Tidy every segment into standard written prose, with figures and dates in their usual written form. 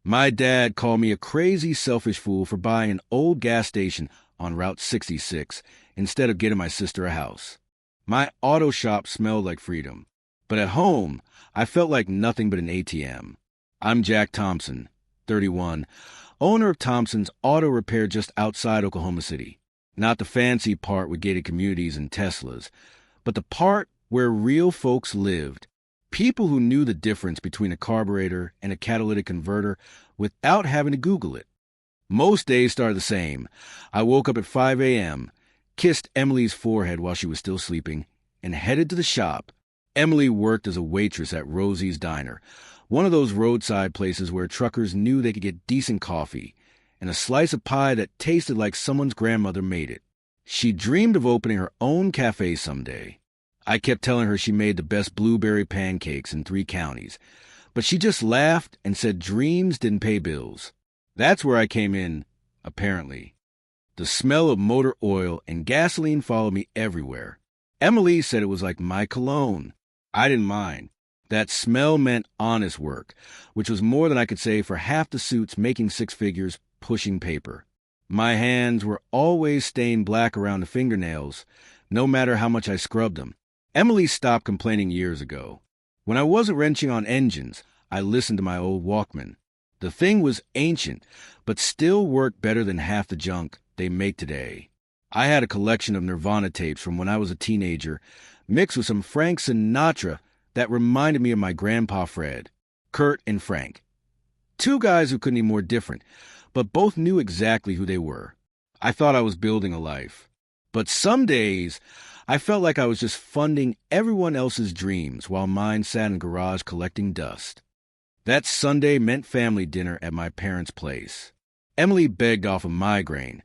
My dad called me a crazy, selfish fool for buying an old gas station on Route 66 instead of getting my sister a house. My auto shop smelled like freedom, but at home, I felt like nothing but an ATM. I'm Jack Thompson, 31, owner of Thompson's Auto Repair just outside Oklahoma City. Not the fancy part with gated communities and Teslas, but the part where real folks lived. People who knew the difference between a carburetor and a catalytic converter without having to Google it. Most days started the same. I woke up at 5 a.m., kissed Emily's forehead while she was still sleeping, and headed to the shop. Emily worked as a waitress at Rosie's Diner, one of those roadside places where truckers knew they could get decent coffee and a slice of pie that tasted like someone's grandmother made it. She dreamed of opening her own cafe someday. I kept telling her she made the best blueberry pancakes in 3 counties, but she just laughed and said dreams didn't pay bills. That's where I came in, apparently. The smell of motor oil and gasoline followed me everywhere. Emily said it was like my cologne. I didn't mind. That smell meant honest work, which was more than I could say for half the suits making 6 figures pushing paper. My hands were always stained black around the fingernails, no matter how much I scrubbed them. Emily stopped complaining years ago. When I wasn't wrenching on engines, I listened to my old Walkman. The thing was ancient, but still worked better than half the junk they make today. I had a collection of Nirvana tapes from when I was a teenager, mixed with some Frank Sinatra that reminded me of my grandpa Fred, Kurt and Frank. 2 guys who couldn't be more different, but both knew exactly who they were. I thought I was building a life. But some days, I felt like I was just funding everyone else's dreams while mine sat in the garage collecting dust. That Sunday meant family dinner at my parents' place. Emily begged off a migraine,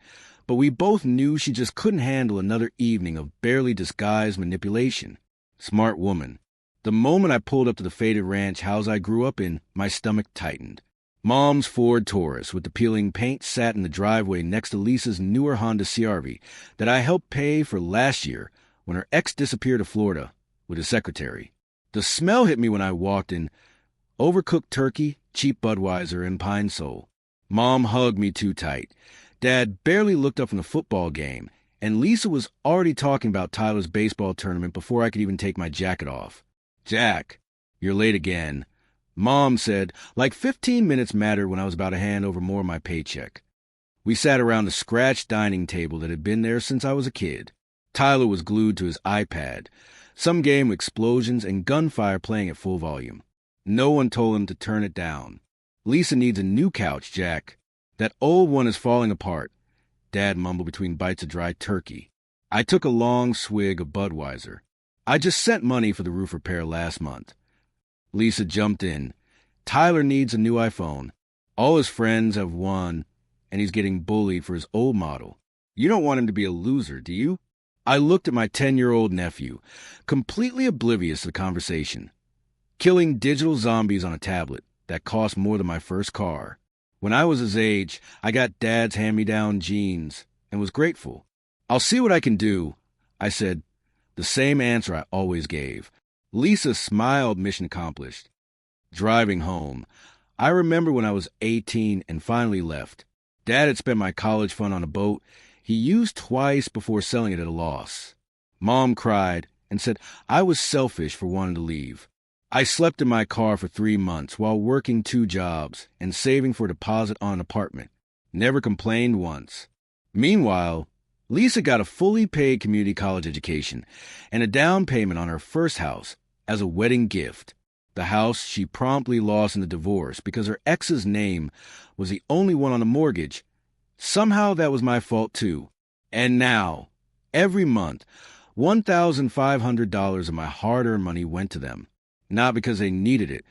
but we both knew she just couldn't handle another evening of barely disguised manipulation. Smart woman. The moment I pulled up to the faded ranch house I grew up in, my stomach tightened. Mom's Ford Taurus with the peeling paint sat in the driveway next to Lisa's newer Honda CR-V that I helped pay for last year when her ex disappeared to Florida with his secretary. The smell hit me when I walked in. Overcooked turkey, cheap Budweiser, and Pine Sol. Mom hugged me too tight. Dad barely looked up from the football game, and Lisa was already talking about Tyler's baseball tournament before I could even take my jacket off. Jack, you're late again. Mom said, like 15 minutes mattered when I was about to hand over more of my paycheck. We sat around the scratched dining table that had been there since I was a kid. Tyler was glued to his iPad, some game with explosions and gunfire playing at full volume. No one told him to turn it down. Lisa needs a new couch, Jack. That old one is falling apart, Dad mumbled between bites of dry turkey. I took a long swig of Budweiser. I just sent money for the roof repair last month. Lisa jumped in. Tyler needs a new iPhone. All his friends have one, and he's getting bullied for his old model. You don't want him to be a loser, do you? I looked at my 10-year-old nephew, completely oblivious to the conversation. Killing digital zombies on a tablet that cost more than my first car. When I was his age, I got Dad's hand-me-down jeans and was grateful. I'll see what I can do, I said, the same answer I always gave. Lisa smiled, mission accomplished. Driving home, I remember when I was 18 and finally left. Dad had spent my college fund on a boat he used twice before selling it at a loss. Mom cried and said I was selfish for wanting to leave. I slept in my car for 3 months while working 2 jobs and saving for a deposit on an apartment. Never complained once. Meanwhile, Lisa got a fully paid community college education and a down payment on her first house as a wedding gift. The house she promptly lost in the divorce because her ex's name was the only one on the mortgage. Somehow that was my fault too. And now, every month, $1,500 of my hard-earned money went to them. Not because they needed it,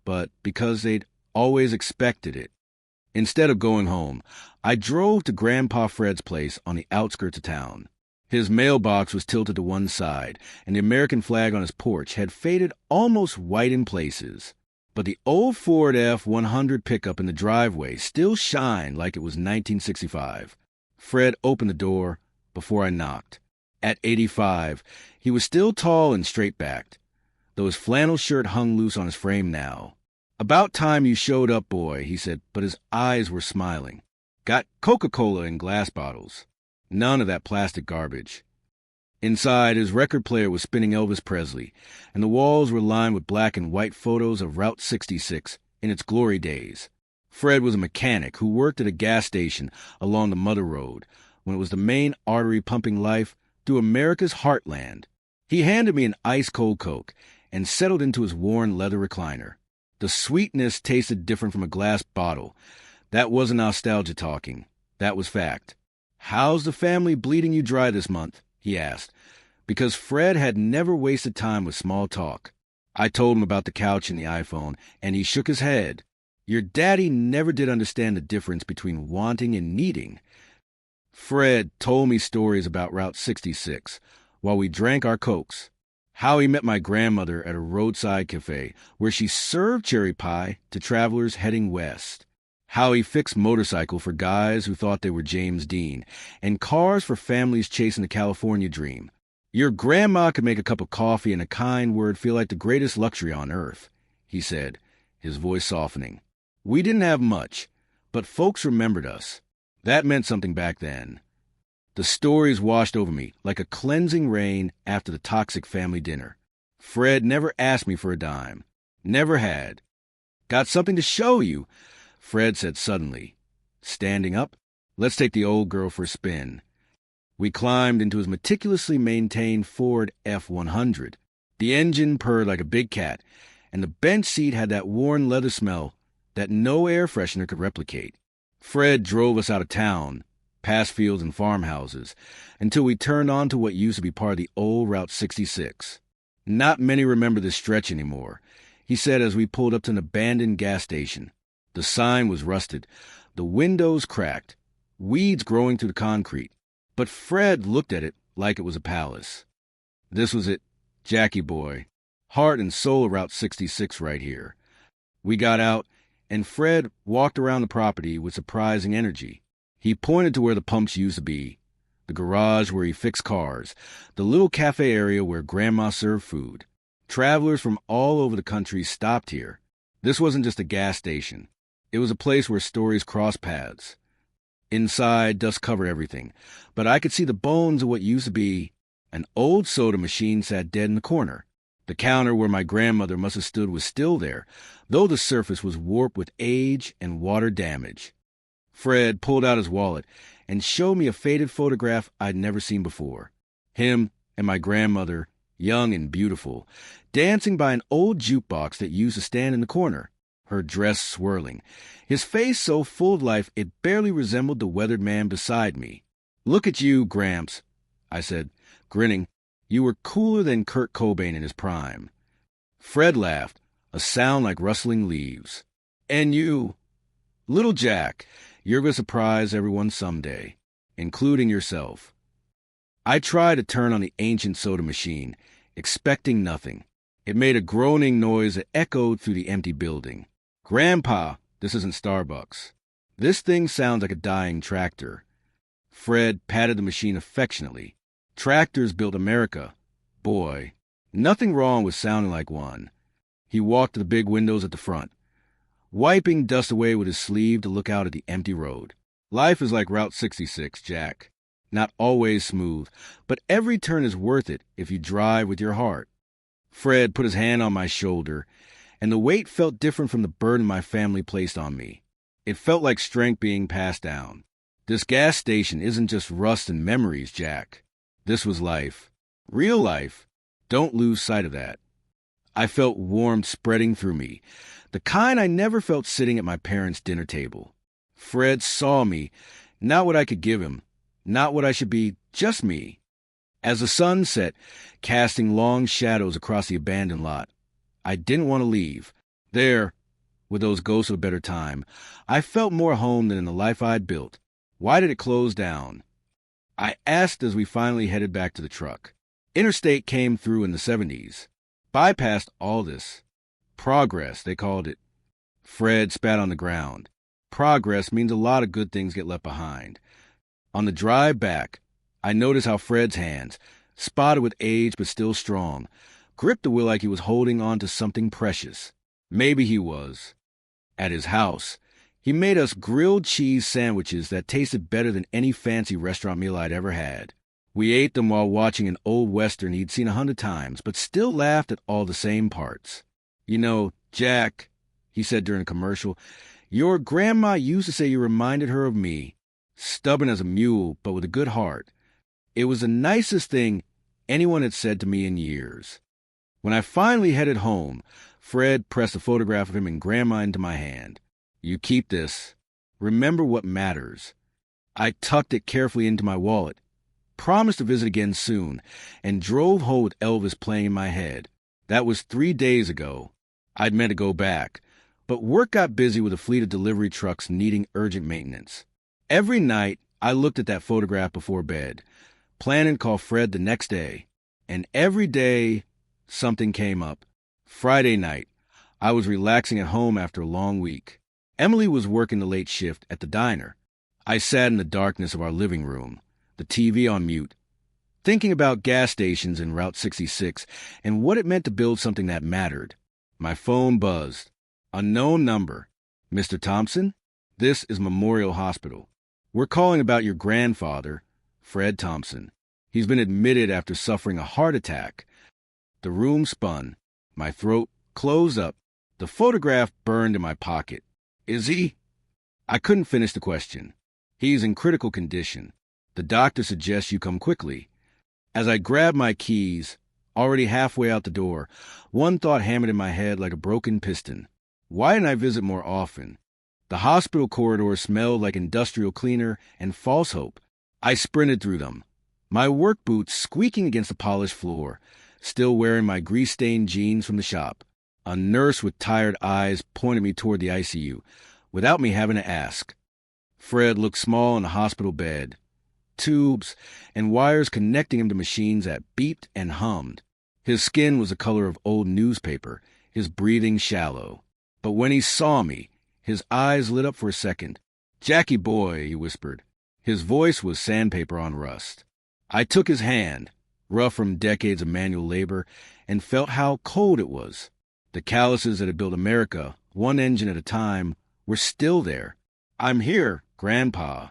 but because they'd always expected it. Instead of going home, I drove to Grandpa Fred's place on the outskirts of town. His mailbox was tilted to one side, and the American flag on his porch had faded almost white in places. But the old Ford F-100 pickup in the driveway still shined like it was 1965. Fred opened the door before I knocked. At 85, he was still tall and straight-backed, though his flannel shirt hung loose on his frame now. "About time you showed up, boy," he said, but his eyes were smiling. "Got Coca-Cola in glass bottles. None of that plastic garbage." Inside, his record player was spinning Elvis Presley, and the walls were lined with black and white photos of Route 66 in its glory days. Fred was a mechanic who worked at a gas station along the Mother Road when it was the main artery pumping life through America's heartland. He handed me an ice-cold Coke and settled into his worn leather recliner. The sweetness tasted different from a glass bottle. That wasn't nostalgia talking. That was fact. "How's the family bleeding you dry this month?" he asked, because Fred had never wasted time with small talk. I told him about the couch and the iPhone, and he shook his head. "Your daddy never did understand the difference between wanting and needing." Fred told me stories about Route 66 while we drank our Cokes. How he met my grandmother at a roadside cafe where she served cherry pie to travelers heading west. How he fixed motorcycles for guys who thought they were James Dean, and cars for families chasing the California dream. "Your grandma could make a cup of coffee and a kind word feel like the greatest luxury on earth," he said, his voice softening. "We didn't have much, but folks remembered us. That meant something back then." The stories washed over me like a cleansing rain after the toxic family dinner. Fred never asked me for a dime. Never had. "Got something to show you," Fred said suddenly. Standing up, "Let's take the old girl for a spin." We climbed into his meticulously maintained Ford F-100. The engine purred like a big cat, and the bench seat had that worn leather smell that no air freshener could replicate. Fred drove us out of town, past fields and farmhouses, until we turned onto what used to be part of the old Route 66. "Not many remember this stretch anymore," he said as we pulled up to an abandoned gas station. The sign was rusted, the windows cracked, weeds growing through the concrete. But Fred looked at it like it was a palace. This was it, Jackie boy, heart and soul of Route 66 right here. We got out, and Fred walked around the property with surprising energy. He pointed to where the pumps used to be, the garage where he fixed cars, the little cafe area where Grandma served food. Travelers from all over the country stopped here. This wasn't just a gas station. It was a place where stories crossed paths. Inside, dust covered everything, but I could see the bones of what used to be. An old soda machine sat dead in the corner. The counter where my grandmother must have stood was still there, though the surface was warped with age and water damage. Fred pulled out his wallet and showed me a faded photograph I'd never seen before. Him and my grandmother, young and beautiful, dancing by an old jukebox that used to stand in the corner, her dress swirling, his face so full of life it barely resembled the weathered man beside me. "Look at you, Gramps," I said, grinning. "You were cooler than Kurt Cobain in his prime." Fred laughed, a sound like rustling leaves. "And you, little Jack, you're going to surprise everyone someday, including yourself." I tried to turn on the ancient soda machine, expecting nothing. It made a groaning noise that echoed through the empty building. "Grandpa, this isn't Starbucks. This thing sounds like a dying tractor." Fred patted the machine affectionately. "Tractors built America. Boy, nothing wrong with sounding like one." He walked to the big windows at the front, wiping dust away with his sleeve to look out at the empty road. "Life is like Route 66, Jack. Not always smooth, but every turn is worth it if you drive with your heart." Fred put his hand on my shoulder, and the weight felt different from the burden my family placed on me. It felt like strength being passed down. This gas station isn't just rust and memories, Jack. This was life. Real life. Don't lose sight of that. I felt warmth spreading through me, the kind I never felt sitting at my parents' dinner table. Fred saw me, not what I could give him, not what I should be, just me. As the sun set, casting long shadows across the abandoned lot, I didn't want to leave. There, with those ghosts of a better time, I felt more home than in the life I'd built. Why did it close down? I asked as we finally headed back to the truck. Interstate came through in the 70s. Bypassed all this. Progress, they called it. Fred spat on the ground. Progress means a lot of good things get left behind. On the drive back, I noticed how Fred's hands, spotted with age but still strong, gripped the wheel like he was holding on to something precious. Maybe he was. At his house, he made us grilled cheese sandwiches that tasted better than any fancy restaurant meal I'd ever had. We ate them while watching an old Western he'd seen 100 times, but still laughed at all the same parts. You know, Jack, he said during a commercial, your grandma used to say you reminded her of me. Stubborn as a mule, but with a good heart. It was the nicest thing anyone had said to me in years. When I finally headed home, Fred pressed a photograph of him and Grandma into my hand. You keep this. Remember what matters. I tucked it carefully into my wallet, promised to visit again soon, and drove home with Elvis playing in my head. That was 3 days ago. I'd meant to go back, but work got busy with a fleet of delivery trucks needing urgent maintenance. Every night, I looked at that photograph before bed, planning to call Fred the next day. And every day, something came up. Friday night, I was relaxing at home after a long week. Emily was working the late shift at the diner. I sat in the darkness of our living room, the TV on mute, thinking about gas stations in Route 66 and what it meant to build something that mattered. My phone buzzed. Unknown number. Mr. Thompson? This is Memorial Hospital. We're calling about your grandfather, Fred Thompson. He's been admitted after suffering a heart attack. The room spun. My throat closed up. The photograph burned in my pocket. Is he? I couldn't finish the question. He's in critical condition. The doctor suggests you come quickly. As I grabbed my keys, already halfway out the door, one thought hammered in my head like a broken piston. Why didn't I visit more often? The hospital corridors smelled like industrial cleaner and false hope. I sprinted through them, my work boots squeaking against the polished floor, still wearing my grease-stained jeans from the shop. A nurse with tired eyes pointed me toward the ICU, without me having to ask. Fred looked small in the hospital bed, tubes and wires connecting him to machines that beeped and hummed. His skin was the color of old newspaper, his breathing shallow. But when he saw me, his eyes lit up for a second. "Jackie boy," he whispered. His voice was sandpaper on rust. I took his hand, rough from decades of manual labor, and felt how cold it was. The calluses that had built America, one engine at a time, were still there. "I'm here, Grandpa."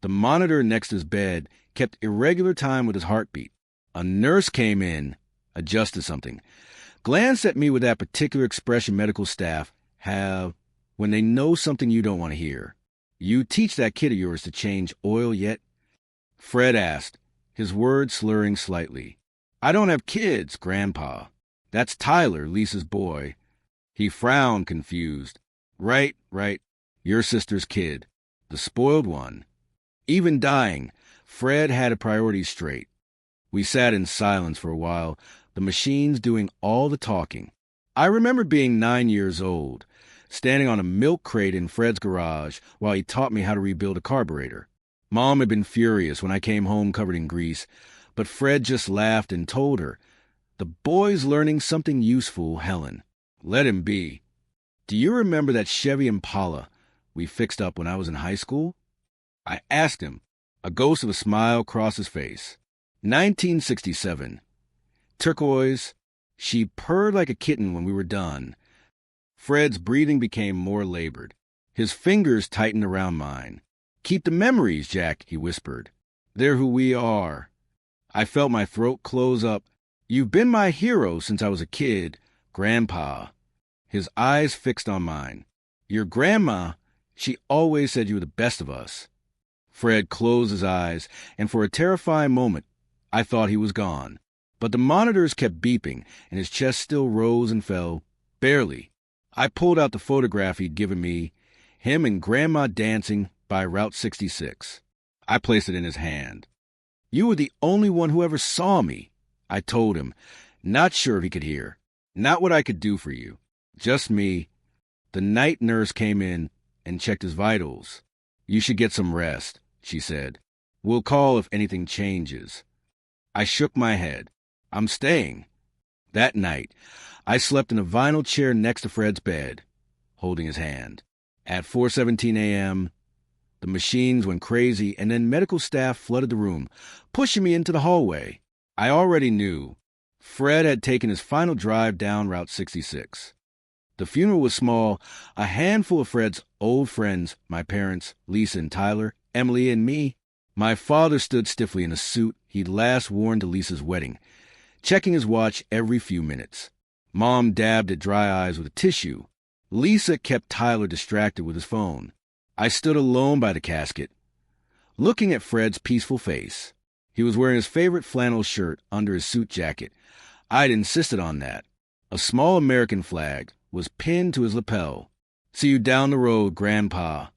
The monitor next to his bed kept irregular time with his heartbeat. A nurse came in, adjusted something, glanced at me with that particular expression medical staff have when they know something you don't want to hear. "You teach that kid of yours to change oil yet?" Fred asked, his words slurring slightly. "I don't have kids, Grandpa. That's Tyler, Lisa's boy." He frowned, confused. Right. Your sister's kid. The spoiled one." Even dying, Fred had a priorities straight. We sat in silence for a while, the machines doing all the talking. I remember being 9 years old, standing on a milk crate in Fred's garage while he taught me how to rebuild a carburetor. Mom had been furious when I came home covered in grease, but Fred just laughed and told her, "The boy's learning something useful, Helen. Let him be." "Do you remember that Chevy Impala we fixed up when I was in high school?" I asked him. A ghost of a smile crossed his face. 1967. Turquoise. She purred like a kitten when we were done. Fred's breathing became more labored. His fingers tightened around mine. "Keep the memories, Jack," he whispered. "They're who we are." I felt my throat close up. "You've been my hero since I was a kid, Grandpa." His eyes fixed on mine. "Your grandma, she always said you were the best of us." Fred closed his eyes, and for a terrifying moment, I thought he was gone. But the monitors kept beeping, and his chest still rose and fell, barely. I pulled out the photograph he'd given me, him and Grandma dancing by Route 66. I placed it in his hand. "You were the only one who ever saw me," I told him, not sure if he could hear. "Not what I could do for you. Just me." The night nurse came in and checked his vitals. "You should get some rest," she said. "We'll call if anything changes." I shook my head. "I'm staying." That night, I slept in a vinyl chair next to Fred's bed, holding his hand. At 4:17 a.m., the machines went crazy, and then medical staff flooded the room, pushing me into the hallway. I already knew. Fred had taken his final drive down Route 66. The funeral was small, a handful of Fred's old friends, my parents, Lisa and Tyler, Emily and me. My father stood stiffly in a suit he'd last worn to Lisa's wedding, checking his watch every few minutes. Mom dabbed at dry eyes with a tissue. Lisa kept Tyler distracted with his phone. I stood alone by the casket, looking at Fred's peaceful face. He was wearing his favorite flannel shirt under his suit jacket. I'd insisted on that. A small American flag was pinned to his lapel. "See you down the road, Grandpa,"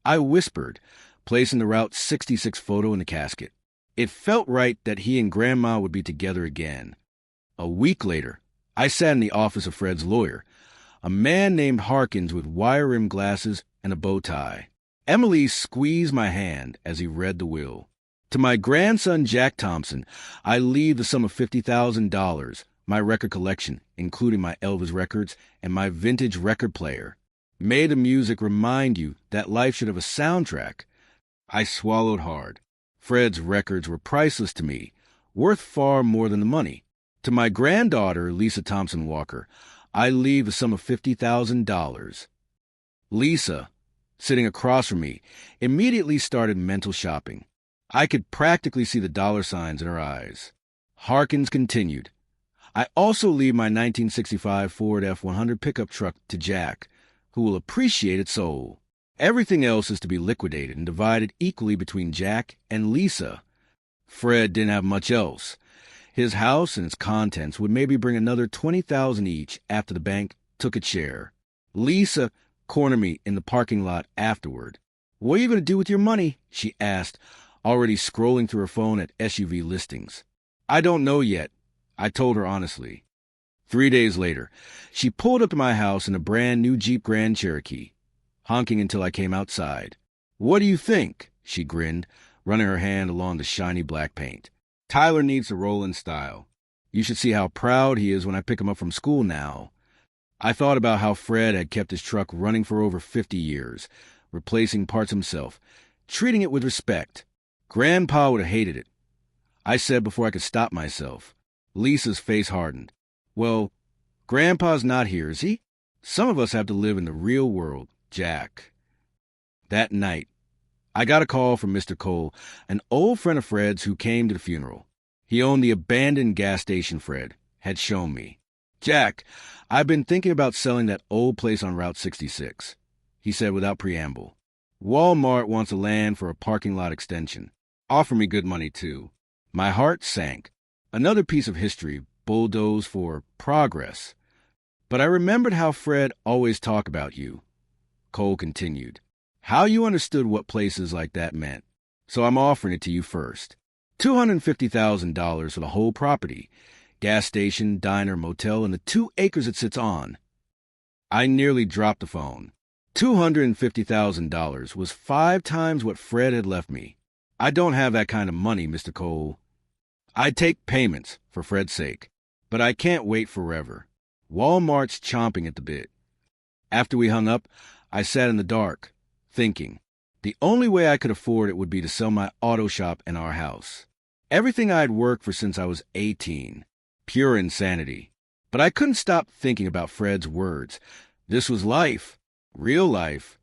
I whispered, placing the Route 66 photo in the casket. It felt right that he and Grandma would be together again. A week later, I sat in the office of Fred's lawyer, a man named Harkins with wire-rimmed glasses and a bow tie. Emily squeezed my hand as he read the will. "To my grandson, Jack Thompson, I leave the sum of $50,000, my record collection, including my Elvis records and my vintage record player. May the music remind you that life should have a soundtrack." I swallowed hard. Fred's records were priceless to me, worth far more than the money. "To my granddaughter, Lisa Thompson Walker, I leave the sum of $50,000. Lisa, sitting across from me, immediately started mental shopping. I could practically see the dollar signs in her eyes. Harkins continued, "I also leave my 1965 Ford F-100 pickup truck to Jack, who will appreciate its soul. Everything else is to be liquidated and divided equally between Jack and Lisa." Fred didn't have much else. His house and its contents would maybe bring another $20,000 each after the bank took its share. Lisa cornered me in the parking lot afterward. "What are you going to do with your money?" she asked, already scrolling through her phone at SUV listings. "I don't know yet," I told her honestly. 3 days later, she pulled up to my house in a brand new Jeep Grand Cherokee, honking until I came outside. "What do you think?" she grinned, running her hand along the shiny black paint. "Tyler needs to roll in style. You should see how proud he is when I pick him up from school now." I thought about how Fred had kept his truck running for over 50 years, replacing parts himself, treating it with respect. Grandpa would have hated it. I said before I could stop myself. Lisa's face hardened. "Well, Grandpa's not here, is he? Some of us have to live in the real world, Jack." That night, I got a call from Mr. Cole, an old friend of Fred's who came to the funeral. He owned the abandoned gas station Fred had shown me. "Jack, I've been thinking about selling that old place on Route 66, he said without preamble. "Walmart wants the land for a parking lot extension. Offer me good money, too." My heart sank. Another piece of history bulldozed for progress. "But I remembered how Fred always talked about you," Cole continued. "How you understood what places like that meant. So I'm offering it to you first. $250,000 for the whole property. Gas station, diner, motel, and the 2 acres it sits on." I nearly dropped the phone. $250,000 was 5 times what Fred had left me. "I don't have that kind of money, Mr. Cole. I'd take payments for Fred's sake, but I can't wait forever. Walmart's chomping at the bit." After we hung up, I sat in the dark, thinking. The only way I could afford it would be to sell my auto shop and our house. Everything I'd worked for since I was 18. Pure insanity. But I couldn't stop thinking about Fred's words. This was life. Real life.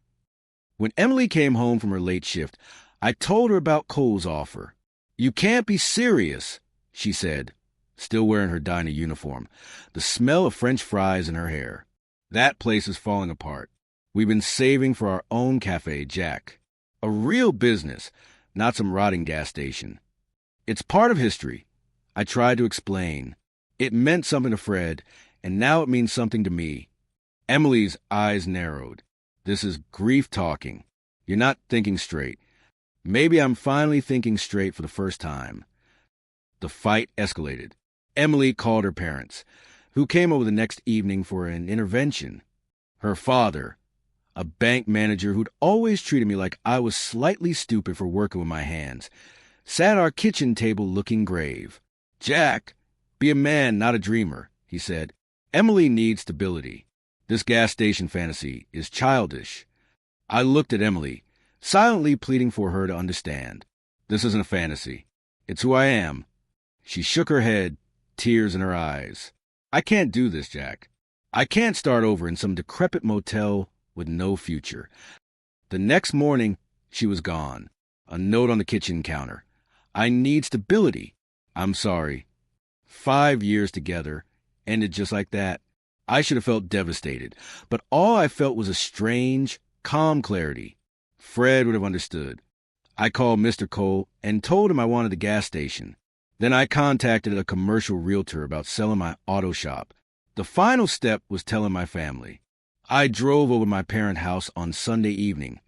When Emily came home from her late shift, I told her about Cole's offer. "You can't be serious," she said, still wearing her diner uniform, the smell of French fries in her hair. "That place is falling apart. We've been saving for our own cafe, Jack. A real business, not some rotting gas station. It's part of history." I tried to explain. It meant something to Fred, and now it means something to me. Emily's eyes narrowed. "This is grief talking. You're not thinking straight." Maybe I'm finally thinking straight for the first time. The fight escalated. Emily called her parents, who came over the next evening for an intervention. Her father, a bank manager who'd always treated me like I was slightly stupid for working with my hands, sat at our kitchen table looking grave. "Jack, be a man, not a dreamer," he said. "Emily needs stability. This gas station fantasy is childish." I looked at Emily, silently pleading for her to understand. "This isn't a fantasy. It's who I am." She shook her head, tears in her eyes. "I can't do this, Jack. I can't start over in some decrepit motel with no future. The next morning, she was gone. A note on the kitchen counter. I need stability. I'm sorry. 5 years together ended just like that. I should have felt devastated, but all I felt was a strange, calm clarity. Fred would have understood. I called Mr. Cole and told him I wanted the gas station. Then I contacted a commercial realtor about selling my auto shop. The final step was telling my family. I drove over to my parents' house on Sunday evening,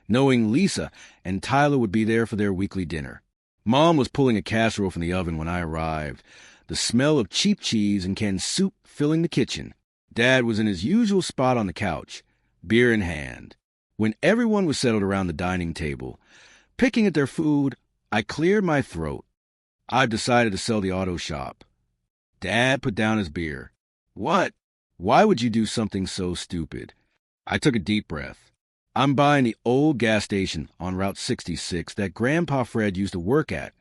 knowing Lisa and Tyler would be there for their weekly dinner. Mom was pulling a casserole from the oven when I arrived, the smell of cheap cheese and canned soup filling the kitchen. Dad was in his usual spot on the couch, beer in hand. When everyone was settled around the dining table, picking at their food, I cleared my throat. I've decided to sell the auto shop. Dad put down his beer. What? Why would you do something so stupid? I took a deep breath. I'm buying the old gas station on Route 66 that Grandpa Fred used to work at.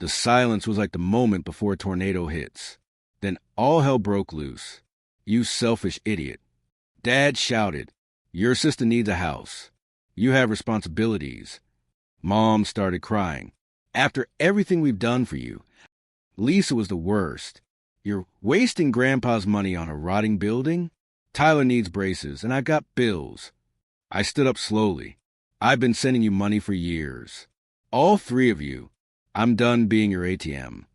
The silence was like the moment before a tornado hits. Then all hell broke loose. You selfish idiot. Dad shouted, "Your sister needs a house. You have responsibilities." Mom started crying. "After everything we've done for you." Lisa was the worst. "You're wasting Grandpa's money on a rotting building? Tyler needs braces, and I've got bills." I stood up slowly. "I've been sending you money for years. All three of you. I'm done being your ATM."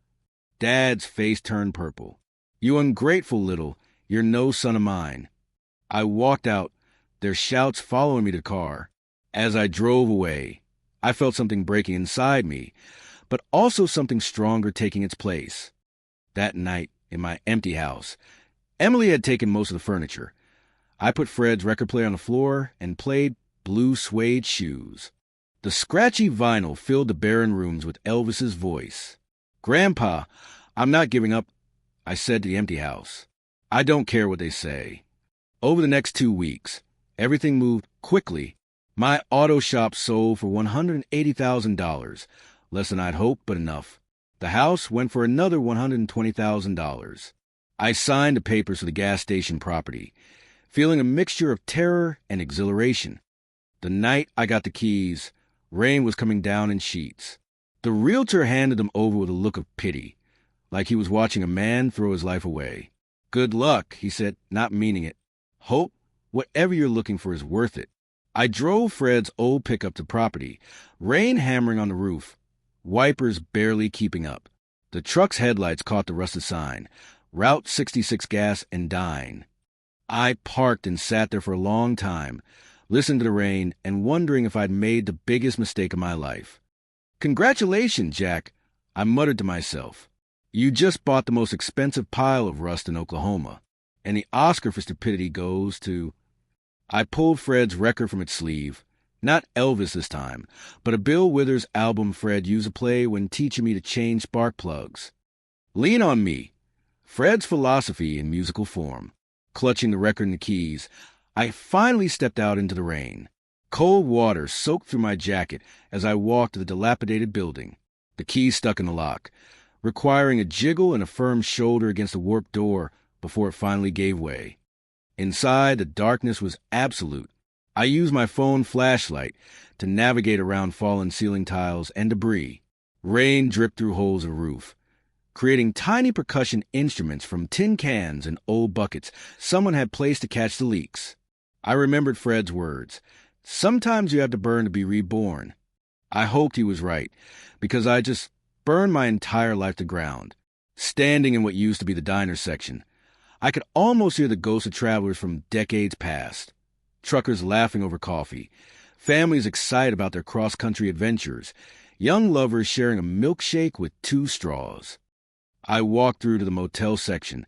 Dad's face turned purple. "You ungrateful little, you're no son of mine." I walked out, their shouts following me to the car. As I drove away, I felt something breaking inside me, but also something stronger taking its place. That night, in my empty house, Emily had taken most of the furniture. I put Fred's record player on the floor and played Blue Suede Shoes. The scratchy vinyl filled the barren rooms with Elvis's voice. "Grandpa, I'm not giving up," I said to the empty house. "I don't care what they say." Over the next 2 weeks, everything moved quickly. My auto shop sold for $180,000, less than I'd hoped, but enough. The house went for another $120,000. I signed the papers for the gas station property, feeling a mixture of terror and exhilaration. The night I got the keys, rain was coming down in sheets. The realtor handed them over with a look of pity, like he was watching a man throw his life away. "Good luck," he said, not meaning it. "Hope whatever you're looking for is worth it." I drove Fred's old pickup to property, rain hammering on the roof, wipers barely keeping up. The truck's headlights caught the rusted sign, Route 66 Gas and Dine. I parked and sat there for a long time, listening to the rain and wondering if I'd made the biggest mistake of my life. "Congratulations, Jack," I muttered to myself. "You just bought the most expensive pile of rust in Oklahoma, and the Oscar for stupidity goes to—" I pulled Fred's record from its sleeve. Not Elvis this time, but a Bill Withers album Fred used to play when teaching me to change spark plugs. "Lean on Me," Fred's philosophy in musical form. Clutching the record and the keys, I finally stepped out into the rain. Cold water soaked through my jacket as I walked to the dilapidated building. The keys stuck in the lock, requiring a jiggle and a firm shoulder against the warped door before it finally gave way. Inside, the darkness was absolute. I used my phone flashlight to navigate around fallen ceiling tiles and debris. Rain dripped through holes in the roof, creating tiny percussion instruments from tin cans and old buckets someone had placed to catch the leaks. I remembered Fred's words, "Sometimes you have to burn to be reborn." I hoped he was right, because I just burned my entire life to ground. Standing in what used to be the diner section, I could almost hear the ghosts of travelers from decades past. Truckers laughing over coffee, families excited about their cross-country adventures, young lovers sharing a milkshake with 2 straws. I walked through to the motel section,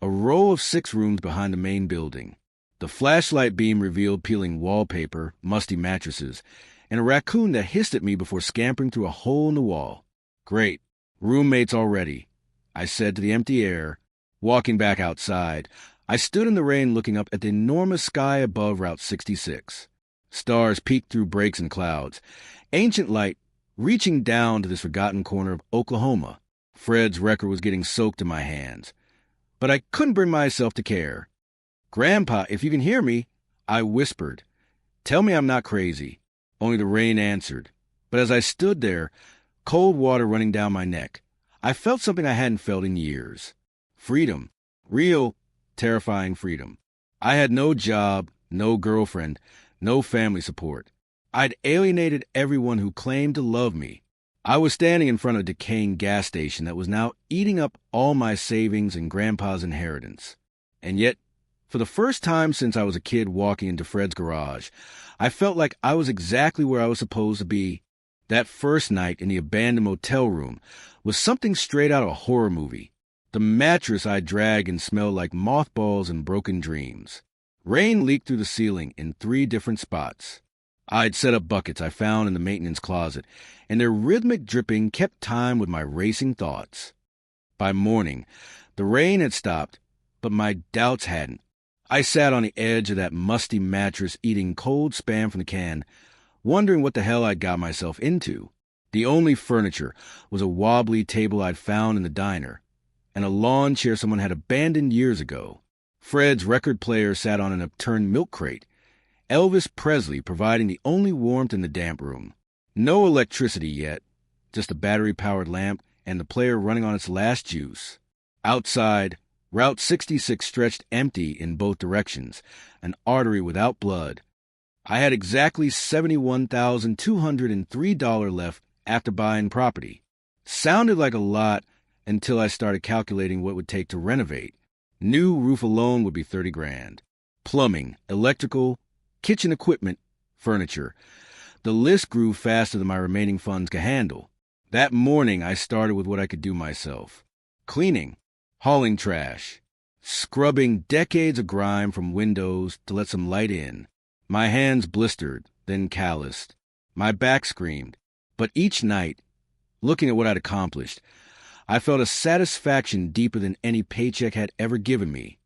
a row of 6 rooms behind the main building. The flashlight beam revealed peeling wallpaper, musty mattresses, and a raccoon that hissed at me before scampering through a hole in the wall. "Great. Roommates already," I said to the empty air. Walking back outside, I stood in the rain looking up at the enormous sky above Route 66. Stars peeked through breaks in clouds, ancient light reaching down to this forgotten corner of Oklahoma. Fred's record was getting soaked in my hands, but I couldn't bring myself to care. "Grandpa, if you can hear me," I whispered. "Tell me I'm not crazy." Only the rain answered. But as I stood there, cold water running down my neck, I felt something I hadn't felt in years. Freedom. Real, terrifying freedom. I had no job, no girlfriend, no family support. I'd alienated everyone who claimed to love me. I was standing in front of a decaying gas station that was now eating up all my savings and Grandpa's inheritance. And yet, for the first time since I was a kid walking into Fred's garage, I felt like I was exactly where I was supposed to be. That first night in the abandoned motel room was something straight out of a horror movie. The mattress I dragged and smelled like mothballs and broken dreams. Rain leaked through the ceiling in 3 different spots. I'd set up buckets I found in the maintenance closet, and their rhythmic dripping kept time with my racing thoughts. By morning, the rain had stopped, but my doubts hadn't. I sat on the edge of that musty mattress eating cold Spam from the can, wondering what the hell I'd got myself into. The only furniture was a wobbly table I'd found in the diner, and a lawn chair someone had abandoned years ago. Fred's record player sat on an upturned milk crate, Elvis Presley providing the only warmth in the damp room. No electricity yet, just a battery-powered lamp and the player running on its last juice. Outside, Route 66 stretched empty in both directions, an artery without blood. I had exactly $71,203 left after buying property. Sounded like a lot until I started calculating what it would take to renovate. New roof alone would be $30,000. Plumbing, electrical, kitchen equipment, furniture. The list grew faster than my remaining funds could handle. That morning, I started with what I could do myself. Cleaning, hauling trash, scrubbing decades of grime from windows to let some light in. My hands blistered, then calloused. My back screamed. But each night, looking at what I'd accomplished, I felt a satisfaction deeper than any paycheck had ever given me.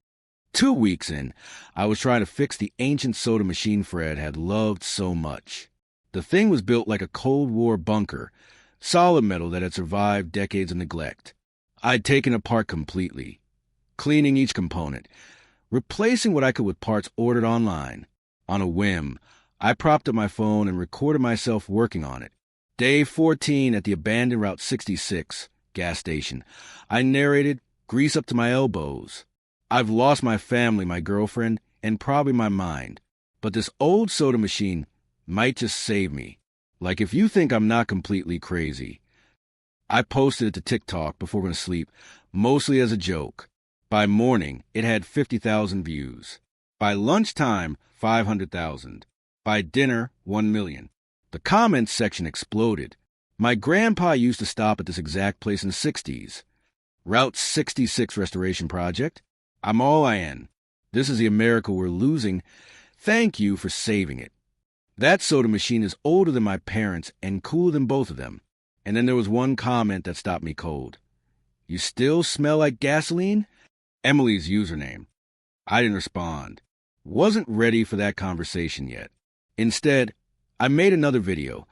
2 weeks in, I was trying to fix the ancient soda machine Fred had loved so much. The thing was built like a Cold War bunker, solid metal that had survived decades of neglect. I'd taken it apart completely, cleaning each component, replacing what I could with parts ordered online. On a whim, I propped up my phone and recorded myself working on it. Day 14 at the abandoned Route 66 gas station, I narrated, grease up to my elbows. I've lost my family, my girlfriend, and probably my mind, but this old soda machine might just save me. Like if you think I'm not completely crazy. I posted it to TikTok before going to sleep, mostly as a joke. By morning, it had 50,000 views. By lunchtime, 500,000. By dinner, 1 million. The comments section exploded. My grandpa used to stop at this exact place in the 60s. Route 66 Restoration Project. I'm all in. This is the America we're losing. Thank you for saving it. That soda machine is older than my parents and cooler than both of them. And then there was one comment that stopped me cold. "You still smell like gasoline?" Emily's username. I didn't respond. Wasn't ready for that conversation yet. Instead, I made another video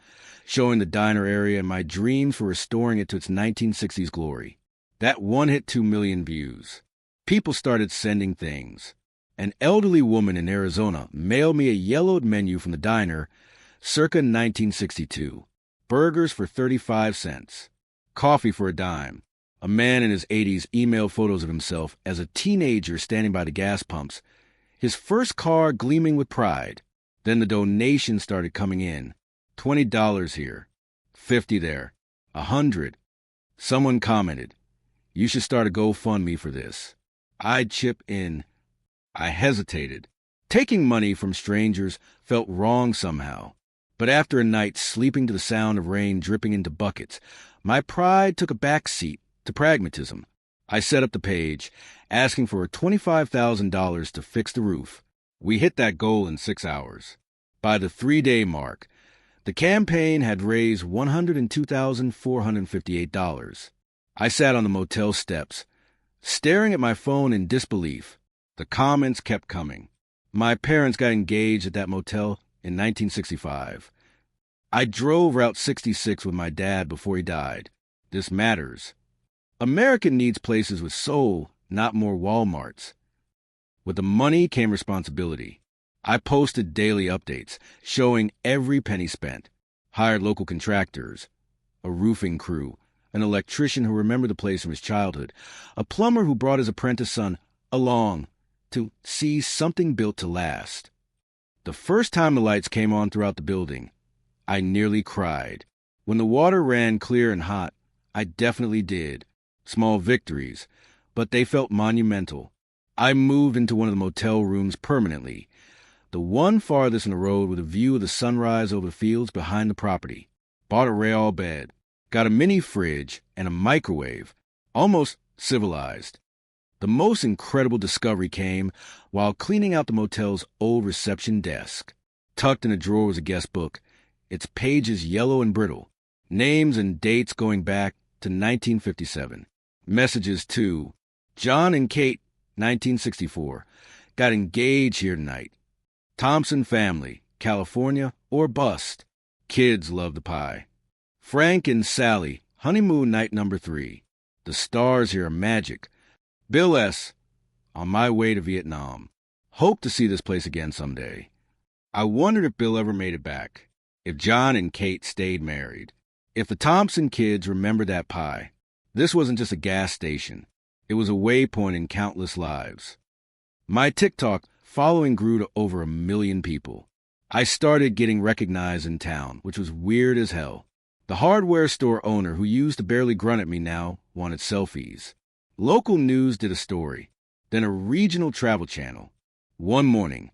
showing the diner area and my dreams for restoring it to its 1960s glory. That one hit 2 million views. People started sending things. An elderly woman in Arizona mailed me a yellowed menu from the diner circa 1962. Burgers for 35 cents. Coffee for a dime. A man in his 80s emailed photos of himself as a teenager standing by the gas pumps, his first car gleaming with pride. Then the donations started coming in. $20 here. 50 there. 100. Someone commented, "You should start a GoFundMe for this." I'd chip in. I hesitated. Taking money from strangers felt wrong somehow. But after a night sleeping to the sound of rain dripping into buckets, my pride took a back seat to pragmatism. I set up the page, asking for $25,000 to fix the roof. We hit that goal in 6 hours. By the 3-day mark, the campaign had raised $102,458. I sat on the motel steps, staring at my phone in disbelief. The comments kept coming. My parents got engaged at that motel in 1965. I drove Route 66 with my dad before he died. This matters. America needs places with soul, not more Walmarts. With the money came responsibility. I posted daily updates, showing every penny spent, hired local contractors, a roofing crew, an electrician who remembered the place from his childhood, a plumber who brought his apprentice son along to see something built to last. The first time the lights came on throughout the building, I nearly cried. When the water ran clear and hot, I definitely did. Small victories, but they felt monumental. I moved into one of the motel rooms permanently, the one farthest in the road with a view of the sunrise over the fields behind the property. Bought a rail bed, got a mini fridge and a microwave, almost civilized. The most incredible discovery came while cleaning out the motel's old reception desk. Tucked in a drawer was a guest book, its pages yellow and brittle, names and dates going back to 1957. Messages to John and Kate, 1964. Got engaged here tonight. Thompson family, California or bust. Kids love the pie. Frank and Sally, honeymoon night number 3. The stars here are magic. Bill S., on my way to Vietnam. Hope to see this place again someday. I wondered if Bill ever made it back. If John and Kate stayed married. If the Thompson kids remembered that pie. This wasn't just a gas station. It was a waypoint in countless lives. My TikTok following grew to over 1 million people. I started getting recognized in town, which was weird as hell. The hardware store owner who used to barely grunt at me now wanted selfies. Local news did a story, then a regional travel channel. One morning,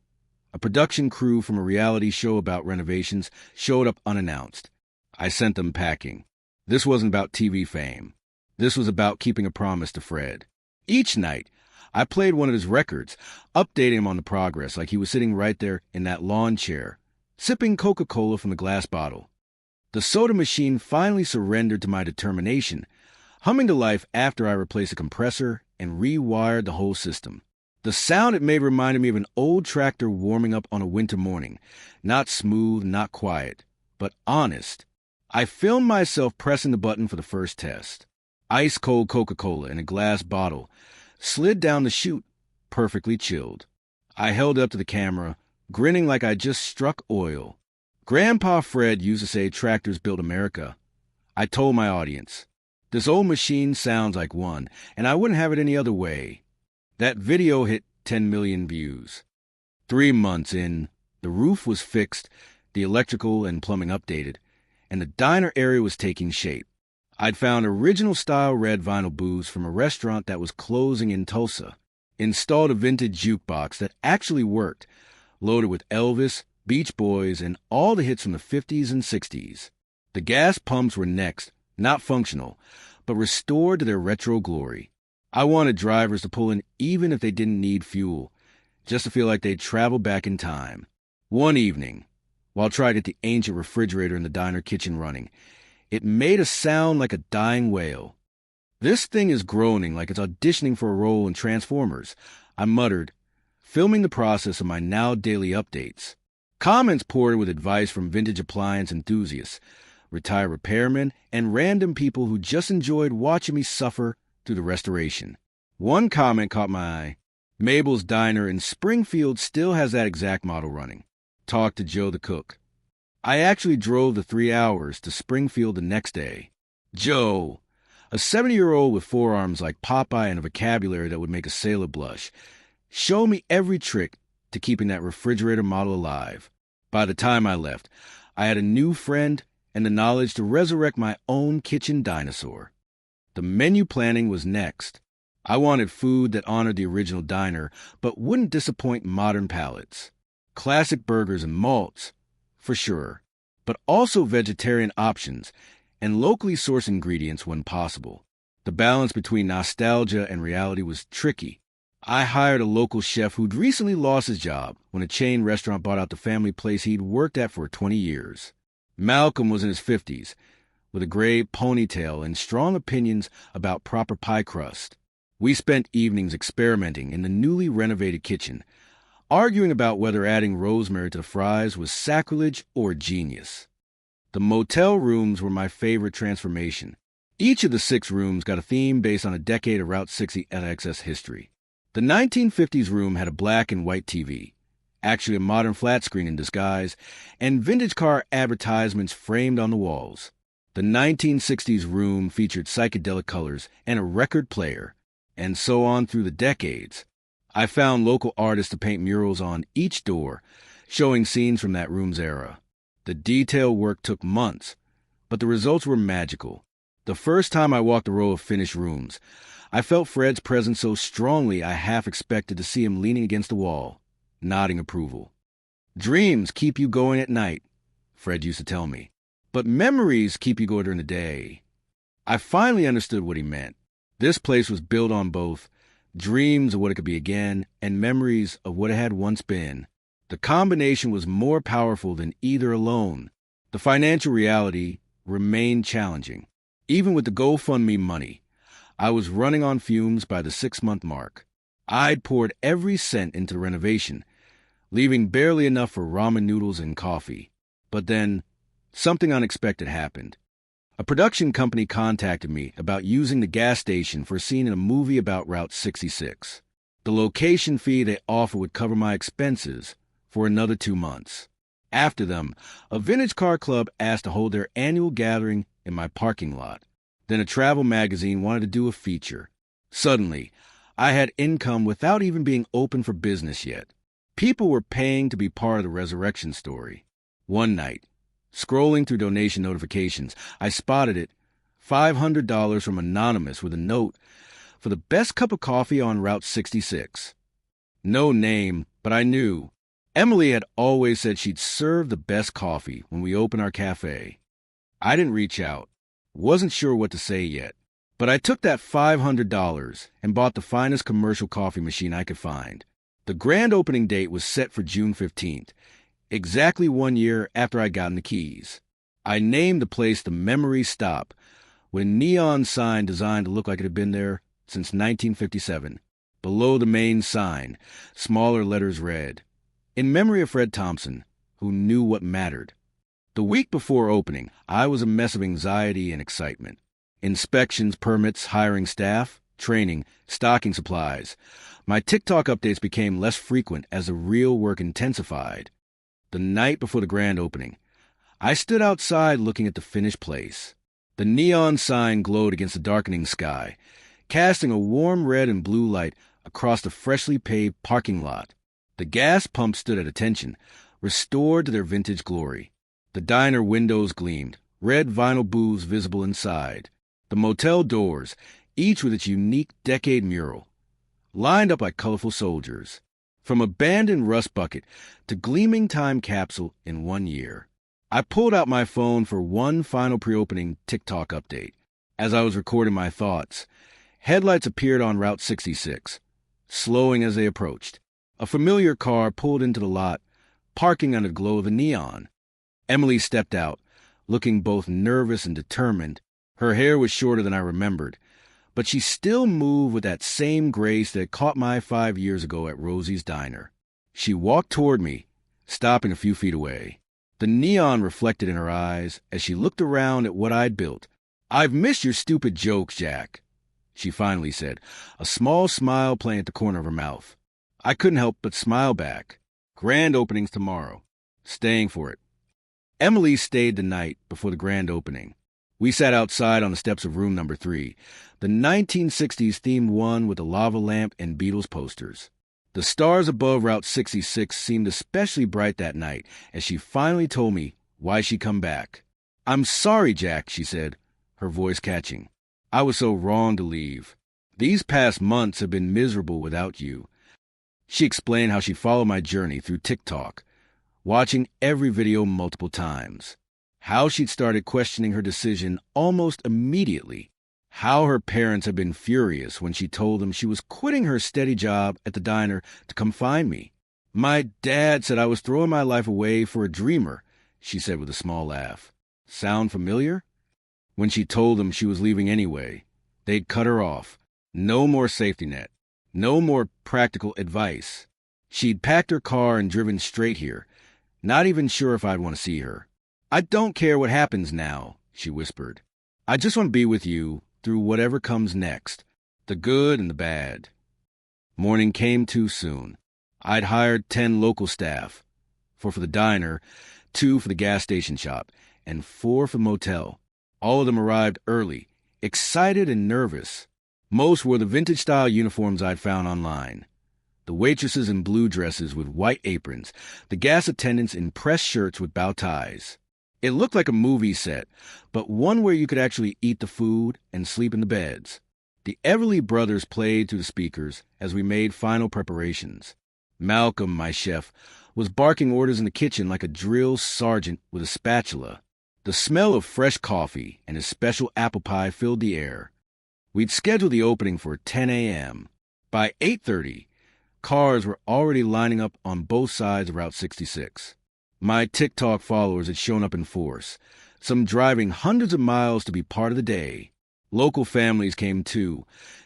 a production crew from a reality show about renovations showed up unannounced. I sent them packing. This wasn't about TV fame. This was about keeping a promise to Fred. Each night, I played one of his records, updating him on the progress like he was sitting right there in that lawn chair, sipping Coca-Cola from the glass bottle. The soda machine finally surrendered to my determination, humming to life after I replaced a compressor and rewired the whole system. The sound it made reminded me of an old tractor warming up on a winter morning. Not smooth, not quiet, but honest. I filmed myself pressing the button for the first test. Ice-cold Coca-Cola in a glass bottle slid down the chute, perfectly chilled. I held up to the camera, grinning like I just struck oil. Grandpa Fred used to say tractors built America. I told my audience, this old machine sounds like one, and I wouldn't have it any other way. That video hit 10 million views. 3 months in, the roof was fixed, the electrical and plumbing updated, and the diner area was taking shape. I'd found original-style red vinyl booths from a restaurant that was closing in Tulsa, installed a vintage jukebox that actually worked, loaded with Elvis, Beach Boys, and all the hits from the 50s and 60s. The gas pumps were next, not functional, but restored to their retro glory. I wanted drivers to pull in even if they didn't need fuel, just to feel like they'd traveled back in time. One evening, while trying to get the ancient refrigerator in the diner kitchen running, it made a sound like a dying whale. This thing is groaning like it's auditioning for a role in Transformers, I muttered, filming the process of my now daily updates. Comments poured with advice from vintage appliance enthusiasts, retired repairmen, and random people who just enjoyed watching me suffer through the restoration. One comment caught my eye. Mabel's Diner in Springfield still has that exact model running. Talk to Joe the cook. I actually drove the 3 hours to Springfield the next day. Joe, a 70-year-old with forearms like Popeye and a vocabulary that would make a sailor blush, showed me every trick to keeping that refrigerator model alive. By the time I left, I had a new friend and the knowledge to resurrect my own kitchen dinosaur. The menu planning was next. I wanted food that honored the original diner, but wouldn't disappoint modern palates. Classic burgers and malts, for sure, but also vegetarian options and locally sourced ingredients when possible. The balance between nostalgia and reality was tricky. I hired a local chef who'd recently lost his job when a chain restaurant bought out the family place he'd worked at for 20 years. Malcolm was in his 50s, with a gray ponytail and strong opinions about proper pie crust. We spent evenings experimenting in the newly renovated kitchen, arguing about whether adding rosemary to the fries was sacrilege or genius. The motel rooms were my favorite transformation. Each of the 6 rooms got a theme based on a decade of Route 60 LXS history. The 1950s room had a black and white TV, actually a modern flat screen in disguise, and vintage car advertisements framed on the walls. The 1960s room featured psychedelic colors and a record player, and so on through the decades. I found local artists to paint murals on each door, showing scenes from that room's era. The detail work took months, but the results were magical. The first time I walked a row of finished rooms, I felt Fred's presence so strongly I half expected to see him leaning against the wall, nodding approval. "Dreams keep you going at night," Fred used to tell me, "but memories keep you going during the day." I finally understood what he meant. This place was built on both dreams of what it could be again and memories of what it had once been. The combination was more powerful than either alone. The financial reality remained challenging. Even with the GoFundMe money, I was running on fumes by the 6-month mark. I'd poured every cent into the renovation, leaving barely enough for ramen noodles and coffee. But then, something unexpected happened. A production company contacted me about using the gas station for a scene in a movie about Route 66. The location fee they offered would cover my expenses for another 2 months. After them, a vintage car club asked to hold their annual gathering in my parking lot. Then a travel magazine wanted to do a feature. Suddenly, I had income without even being open for business yet. People were paying to be part of the resurrection story. One night, scrolling through donation notifications, I spotted it, $500 from Anonymous with a note for the best cup of coffee on Route 66. No name, but I knew. Emily had always said she'd serve the best coffee when we opened our cafe. I didn't reach out, wasn't sure what to say yet, but I took that $500 and bought the finest commercial coffee machine I could find. The grand opening date was set for June 15th, exactly 1 year after I'd gotten the keys. I named the place the Memory Stop, with a neon sign designed to look like it had been there since 1957. Below the main sign, smaller letters read, "In memory of Fred Thompson, who knew what mattered." The week before opening, I was a mess of anxiety and excitement. Inspections, permits, hiring staff, training, stocking supplies. My TikTok updates became less frequent as the real work intensified. The night before the grand opening, I stood outside looking at the finished place. The neon sign glowed against the darkening sky, casting a warm red and blue light across the freshly paved parking lot. The gas pumps stood at attention, restored to their vintage glory. The diner windows gleamed, red vinyl booths visible inside. The motel doors, each with its unique decade mural, lined up like colorful soldiers. From abandoned rust bucket to gleaming time capsule in 1 year. I pulled out my phone for one final pre-opening TikTok update. As I was recording my thoughts, headlights appeared on Route 66, slowing as they approached. A familiar car pulled into the lot, parking under the glow of the neon. Emily stepped out, looking both nervous and determined. Her hair was shorter than I remembered, but she still moved with that same grace that had caught my 5 years ago at Rosie's Diner. She walked toward me, stopping a few feet away. The neon reflected in her eyes as she looked around at what I'd built. "I've missed your stupid jokes, Jack," she finally said, a small smile playing at the corner of her mouth. I couldn't help but smile back. Grand opening's tomorrow. Staying for it. Emily stayed the night before the grand opening. We sat outside on the steps of room number 3, the 1960s themed one with a lava lamp and Beatles posters. The stars above Route 66 seemed especially bright that night as she finally told me why she'd come back. "I'm sorry, Jack," she said, her voice catching. "I was so wrong to leave. These past months have been miserable without you." She explained how she followed my journey through TikTok, watching every video multiple times. How she'd started questioning her decision almost immediately. How her parents had been furious when she told them she was quitting her steady job at the diner to come find me. "My dad said I was throwing my life away for a dreamer," she said with a small laugh. Sound familiar? When she told them she was leaving anyway, they'd cut her off. No more safety net. No more practical advice. She'd packed her car and driven straight here, not even sure if I'd want to see her. "I don't care what happens now," she whispered. "I just want to be with you through whatever comes next, the good and the bad." Morning came too soon. I'd hired 10 local staff, 4 for the diner, 2 for the gas station shop, and 4 for the motel. All of them arrived early, excited and nervous. Most wore the vintage-style uniforms I'd found online. The waitresses in blue dresses with white aprons, the gas attendants in pressed shirts with bow ties. It looked like a movie set, but one where you could actually eat the food and sleep in the beds. The Everly Brothers played through the speakers as we made final preparations. Malcolm, my chef, was barking orders in the kitchen like a drill sergeant with a spatula. The smell of fresh coffee and his special apple pie filled the air. We'd scheduled the opening for 10 a.m. By 8:30, cars were already lining up on both sides of Route 66. My TikTok followers had shown up in force, some driving hundreds of miles to be part of the day. Local families came too,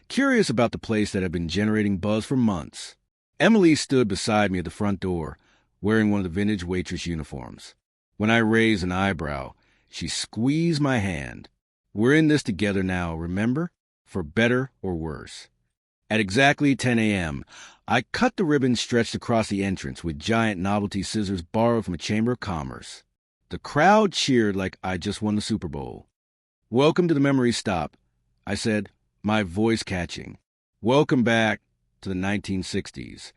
curious about the place that had been generating buzz for months. Emily stood beside me at the front door, wearing one of the vintage waitress uniforms. When I raised an eyebrow, she squeezed my hand. We're in this together now, remember? For better or worse. At exactly 10 a.m., I cut the ribbon stretched across the entrance with giant novelty scissors borrowed from a chamber of commerce. The crowd cheered like I just won the Super Bowl. "Welcome to the memory stop," I said, my voice catching. "Welcome back to the 1960s.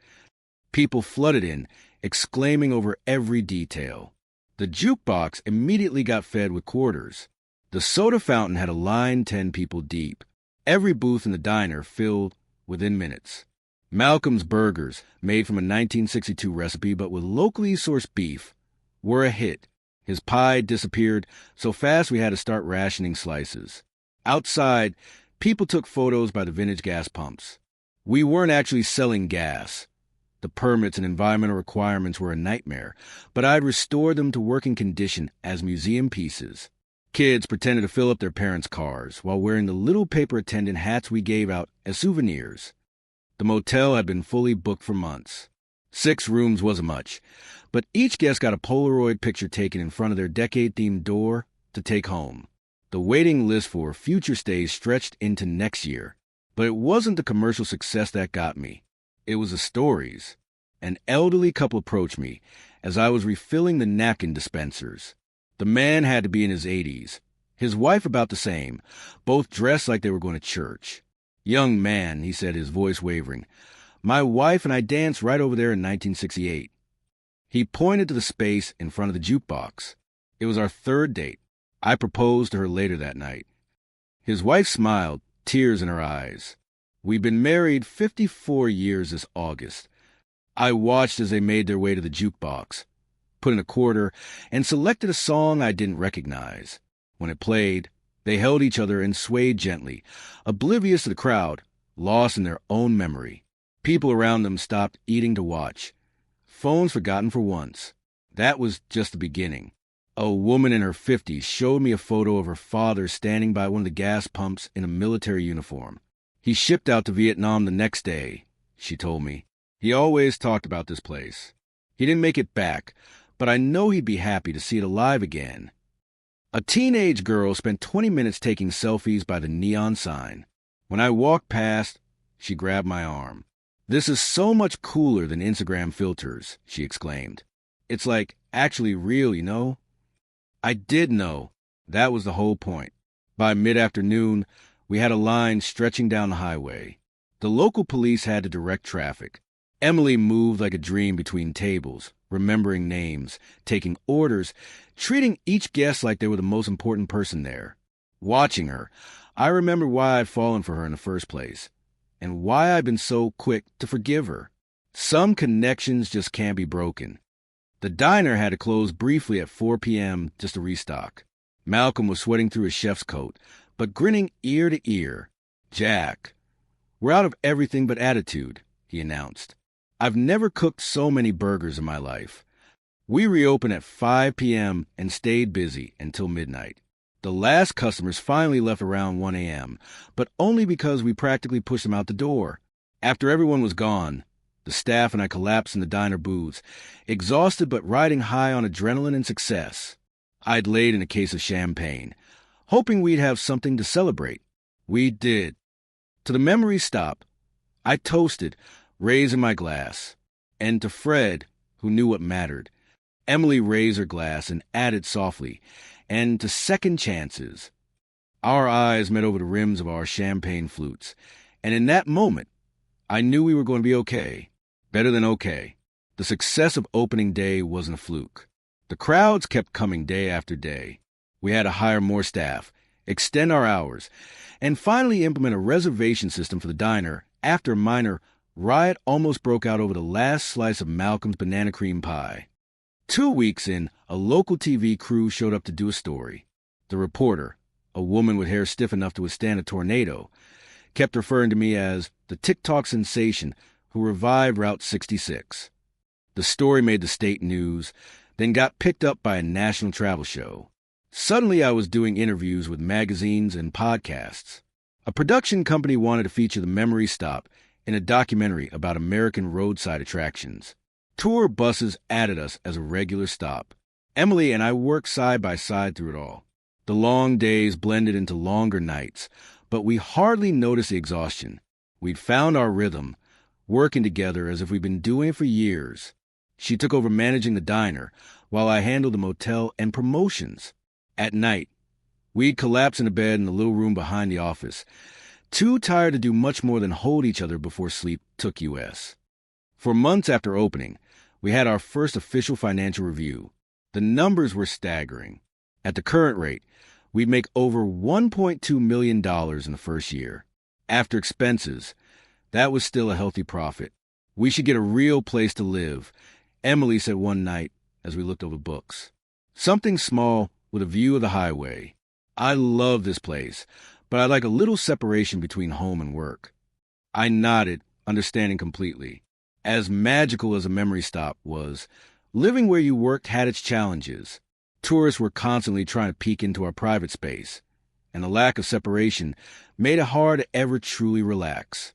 People flooded in, exclaiming over every detail. The jukebox immediately got fed with quarters. The soda fountain had a line 10 people deep. Every booth in the diner filled within minutes. Malcolm's burgers, made from a 1962 recipe but with locally sourced beef, were a hit. His pie disappeared so fast we had to start rationing slices. Outside, people took photos by the vintage gas pumps. We weren't actually selling gas. The permits and environmental requirements were a nightmare, but I'd restored them to working condition as museum pieces. Kids pretended to fill up their parents' cars while wearing the little paper attendant hats we gave out as souvenirs. The motel had been fully booked for months. 6 rooms wasn't much, but each guest got a Polaroid picture taken in front of their decade-themed door to take home. The waiting list for future stays stretched into next year, but it wasn't the commercial success that got me. It was the stories. An elderly couple approached me as I was refilling the napkin dispensers. The man had to be in his 80s, his wife about the same, both dressed like they were going to church. "Young man," he said, his voice wavering, "my wife and I danced right over there in 1968. He pointed to the space in front of the jukebox. It was our 3rd date. I proposed to her later that night. His wife smiled, tears in her eyes. We'd been married 54 years this August. I watched as they made their way to the jukebox, put in a quarter, and selected a song I didn't recognize. When it played, they held each other and swayed gently, oblivious to the crowd, lost in their own memory. People around them stopped eating to watch. Phones forgotten for once. That was just the beginning. A woman in her 50s showed me a photo of her father standing by one of the gas pumps in a military uniform. "He shipped out to Vietnam the next day," she told me. "He always talked about this place. He didn't make it back, but I know he'd be happy to see it alive again." A teenage girl spent 20 minutes taking selfies by the neon sign. When I walked past, she grabbed my arm. "This is so much cooler than Instagram filters," she exclaimed. "It's like actually real, you know?" I did know. That was the whole point. By mid-afternoon, we had a line stretching down the highway. The local police had to direct traffic. Emily moved like a dream between tables, remembering names, taking orders, treating each guest like they were the most important person there. Watching her, I remembered why I'd fallen for her in the first place, and why I'd been so quick to forgive her. Some connections just can't be broken. The diner had to close briefly at 4 p.m. just to restock. Malcolm was sweating through his chef's coat, but grinning ear to ear. "Jack, we're out of everything but attitude," he announced. "I've never cooked so many burgers in my life." We reopened at 5 p.m. and stayed busy until midnight. The last customers finally left around 1 a.m., but only because we practically pushed them out the door. After everyone was gone, the staff and I collapsed in the diner booths, exhausted but riding high on adrenaline and success. I'd laid in a case of champagne, hoping we'd have something to celebrate. We did. To the memory stop, I toasted, raising my glass. And to Fred, who knew what mattered, Emily raised her glass and added softly, and to second chances. Our eyes met over the rims of our champagne flutes, and in that moment, I knew we were going to be okay. Better than okay. The success of opening day wasn't a fluke. The crowds kept coming day after day. We had to hire more staff, extend our hours, and finally implement a reservation system for the diner after a minor riot almost broke out over the last slice of Malcolm's banana cream pie. 2 weeks in, a local TV crew showed up to do a story. The reporter, a woman with hair stiff enough to withstand a tornado, kept referring to me as the TikTok sensation who revived Route 66. The story made the state news, then got picked up by a national travel show. Suddenly I was doing interviews with magazines and podcasts. A production company wanted to feature the Memory Stop in a documentary about American roadside attractions. Tour buses added us as a regular stop. Emily and I worked side by side through it all. The long days blended into longer nights, but we hardly noticed the exhaustion. We'd found our rhythm, working together as if we'd been doing it for years. She took over managing the diner, while I handled the motel and promotions. At night, we'd collapse in a bed in the little room behind the office, too tired to do much more than hold each other before sleep took us. For months after opening, we had our first official financial review. The numbers were staggering. At the current rate, we'd make over $1.2 million in the first year. After expenses, that was still a healthy profit. We should get a real place to live, Emily said one night as we looked over books. Something small with a view of the highway. I love this place, but I'd like a little separation between home and work. I nodded, understanding completely. As magical as a memory stop was, living where you worked had its challenges. Tourists were constantly trying to peek into our private space, and the lack of separation made it hard to ever truly relax.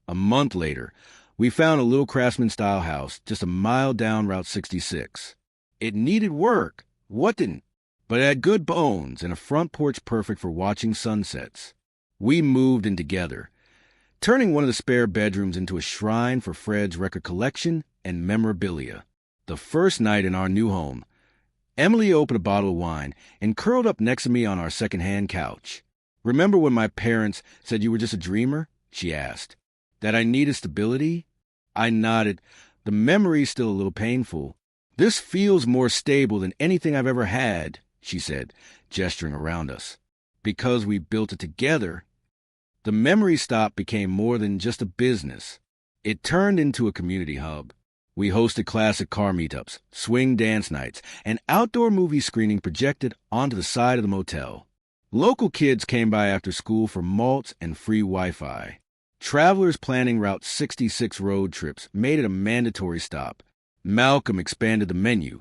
A month later, we found a little craftsman-style house just a mile down Route 66. It needed work. What didn't? But it had good bones and a front porch perfect for watching sunsets. We moved in together, turning one of the spare bedrooms into a shrine for Fred's record collection and memorabilia. The first night in our new home, Emily opened a bottle of wine and curled up next to me on our second-hand couch. "Remember when my parents said you were just a dreamer?" she asked. "That I needed stability?" I nodded. The memory's still a little painful. "This feels more stable than anything I've ever had," she said, gesturing around us. Because we built it together, the Memory Stop became more than just a business. It turned into a community hub. We hosted classic car meetups, swing dance nights, and outdoor movie screening projected onto the side of the motel. Local kids came by after school for malts and free Wi-Fi. Travelers planning Route 66 road trips made it a mandatory stop. Malcolm expanded the menu,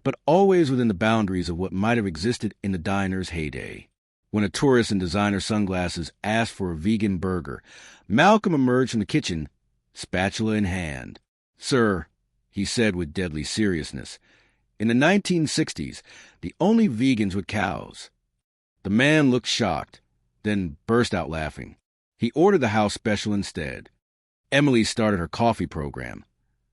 but always within the boundaries of what might have existed in the diner's heyday. When a tourist in designer sunglasses asked for a vegan burger, Malcolm emerged from the kitchen, spatula in hand. "Sir," he said with deadly seriousness, "in the 1960s, the only vegans were cows." The man looked shocked, then burst out laughing. He ordered the house special instead. Emily started her coffee program,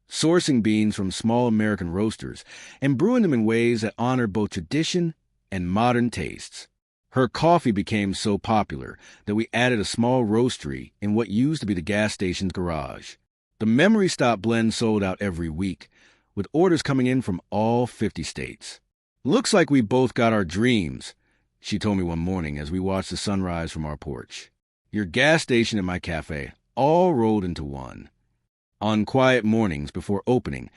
sourcing beans from small American roasters and brewing them in ways that honored both tradition and modern tastes. Her coffee became so popular that we added a small roastery in what used to be the gas station's garage. The Memory Stop blend sold out every week, with orders coming in from all 50 states. "Looks like we both got our dreams," she told me one morning as we watched the sunrise from our porch. "Your gas station and my cafe, all rolled into one." On quiet mornings before opening,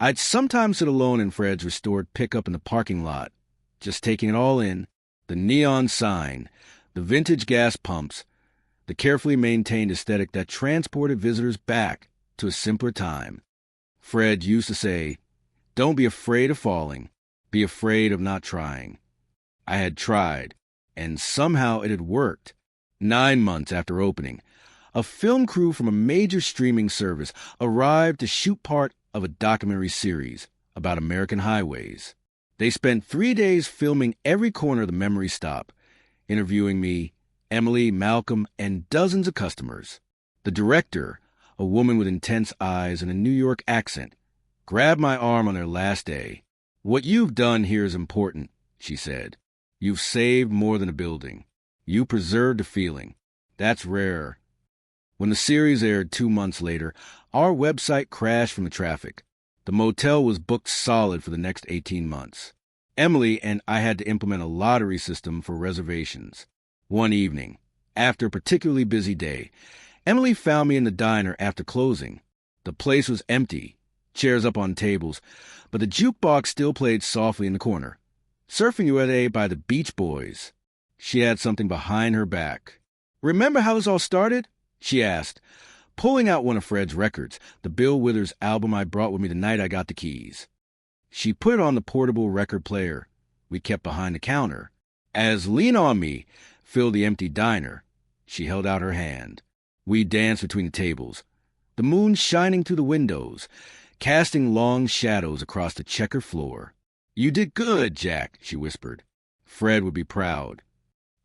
I'd sometimes sit alone in Fred's restored pickup in the parking lot, just taking it all in: the neon sign, the vintage gas pumps, the carefully maintained aesthetic that transported visitors back to a simpler time. Fred used to say, "Don't be afraid of falling. Be afraid of not trying." I had tried, and somehow it had worked. 9 months after opening, a film crew from a major streaming service arrived to shoot part of a documentary series about American highways. They spent 3 days filming every corner of the Memory Stop, interviewing me, Emily, Malcolm, and dozens of customers. The director, a woman with intense eyes and a New York accent, grabbed my arm on their last day. "What you've done here is important," she said. "You've saved more than a building. You preserved a feeling. That's rare." When the series aired 2 months later, our website crashed from the traffic. The motel was booked solid for the next 18 months. Emily and I had to implement a lottery system for reservations. One evening, after a particularly busy day, Emily found me in the diner after closing. The place was empty, chairs up on tables, but the jukebox still played softly in the corner. "Surfing USA by the Beach Boys." She had something behind her back. "Remember how this all started?" she asked, pulling out one of Fred's records, the Bill Withers album I brought with me the night I got the keys. She put it on the portable record player we kept behind the counter. As "Lean on Me" filled the empty diner, she held out her hand. We danced between the tables, the moon shining through the windows, casting long shadows across the checkered floor. "You did good, Jack," she whispered. Fred would be proud.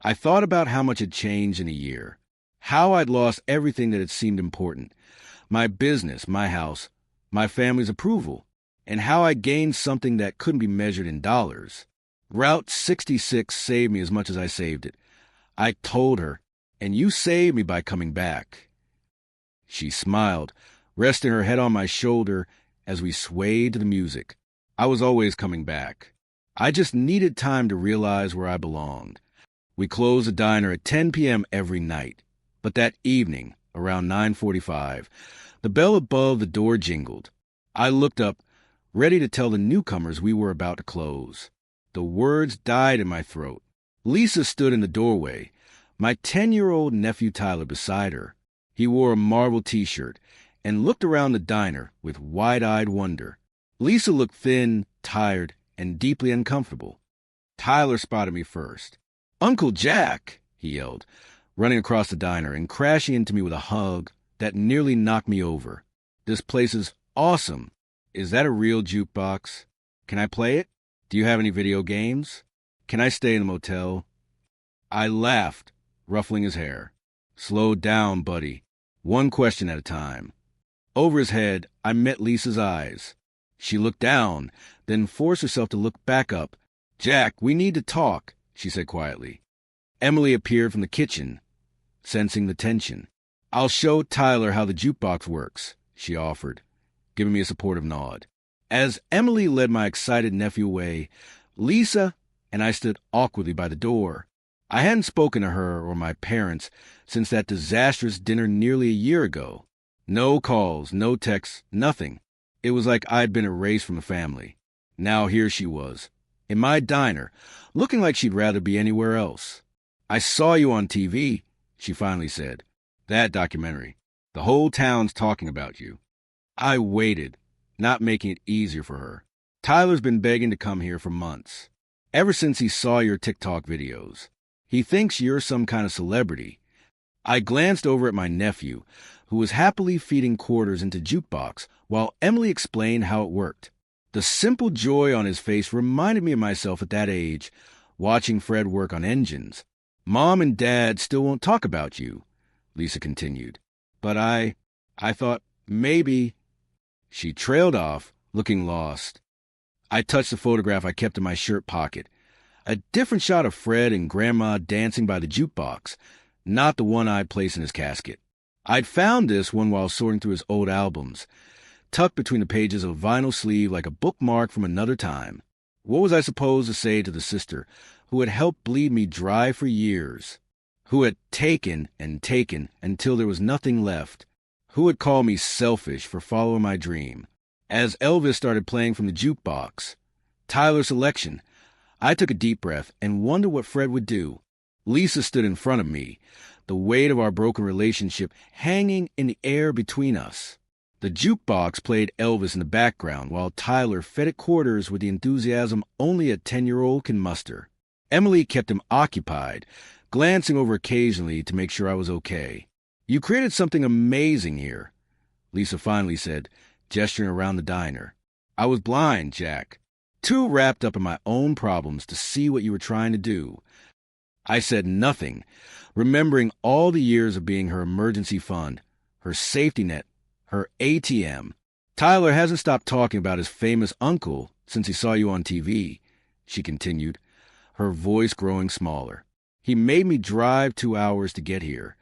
I thought about how much had changed in a year, how I'd lost everything that had seemed important, my business, my house, my family's approval, and how I gained something that couldn't be measured in dollars. Route 66 saved me as much as I saved it. I told her, "And you saved me by coming back." She smiled, resting her head on my shoulder as we swayed to the music. I was always coming back. I just needed time to realize where I belonged. We closed the diner at 10 p.m. every night. But that evening, around 9:45, the bell above the door jingled. I looked up, ready to tell the newcomers we were about to close. The words died in my throat. Lisa stood in the doorway, my 10-year-old nephew Tyler beside her. He wore a Marvel t-shirt and looked around the diner with wide-eyed wonder. Lisa looked thin, tired, and deeply uncomfortable. Tyler spotted me first. "Uncle Jack!" he yelled, running across the diner and crashing into me with a hug that nearly knocked me over. "This place is awesome. Is that a real jukebox? Can I play it? Do you have any video games? Can I stay in the motel?" I laughed, ruffling his hair. "Slow down, buddy. One question at a time." Over his head, I met Lisa's eyes. She looked down, then forced herself to look back up. "Jack, we need to talk," she said quietly. Emily appeared from the kitchen, sensing the tension. "I'll show Tyler how the jukebox works," she offered, giving me a supportive nod. As Emily led my excited nephew away, Lisa and I stood awkwardly by the door. I hadn't spoken to her or my parents since that disastrous dinner nearly a year ago. No calls, no texts, nothing. It was like I'd been erased from the family. Now here she was, in my diner, looking like she'd rather be anywhere else. "I saw you on TV," she finally said. "That documentary. The whole town's talking about you." I waited, not making it easier for her. "Tyler's been begging to come here for months, ever since he saw your TikTok videos. He thinks you're some kind of celebrity." I glanced over at my nephew, who was happily feeding quarters into jukebox while Emily explained how it worked. The simple joy on his face reminded me of myself at that age, watching Fred work on engines. "Mom and Dad still won't talk about you," Lisa continued. "But I thought maybe—" She trailed off, looking lost. I touched the photograph I kept in my shirt pocket. A different shot of Fred and Grandma dancing by the jukebox, not the one I'd placed in his casket. I'd found this one while sorting through his old albums, tucked between the pages of a vinyl sleeve like a bookmark from another time. What was I supposed to say to the sister who had helped bleed me dry for years, who had taken and taken until there was nothing left, who had called me selfish for following my dream? As Elvis started playing from the jukebox, Tyler's selection, I took a deep breath and wondered what Fred would do. Lisa stood in front of me, the weight of our broken relationship hanging in the air between us. The jukebox played Elvis in the background while Tyler fed it quarters with the enthusiasm only a 10-year-old can muster. Emily kept him occupied, glancing over occasionally to make sure I was okay. "You created something amazing here," Lisa finally said, gesturing around the diner. "I was blind, Jack. Too wrapped up in my own problems to see what you were trying to do." I said nothing, remembering all the years of being her emergency fund, her safety net, Her ATM. Tyler hasn't stopped talking about his famous uncle since he saw you on TV, she continued, her voice growing smaller. He made me drive 2 hours to get here.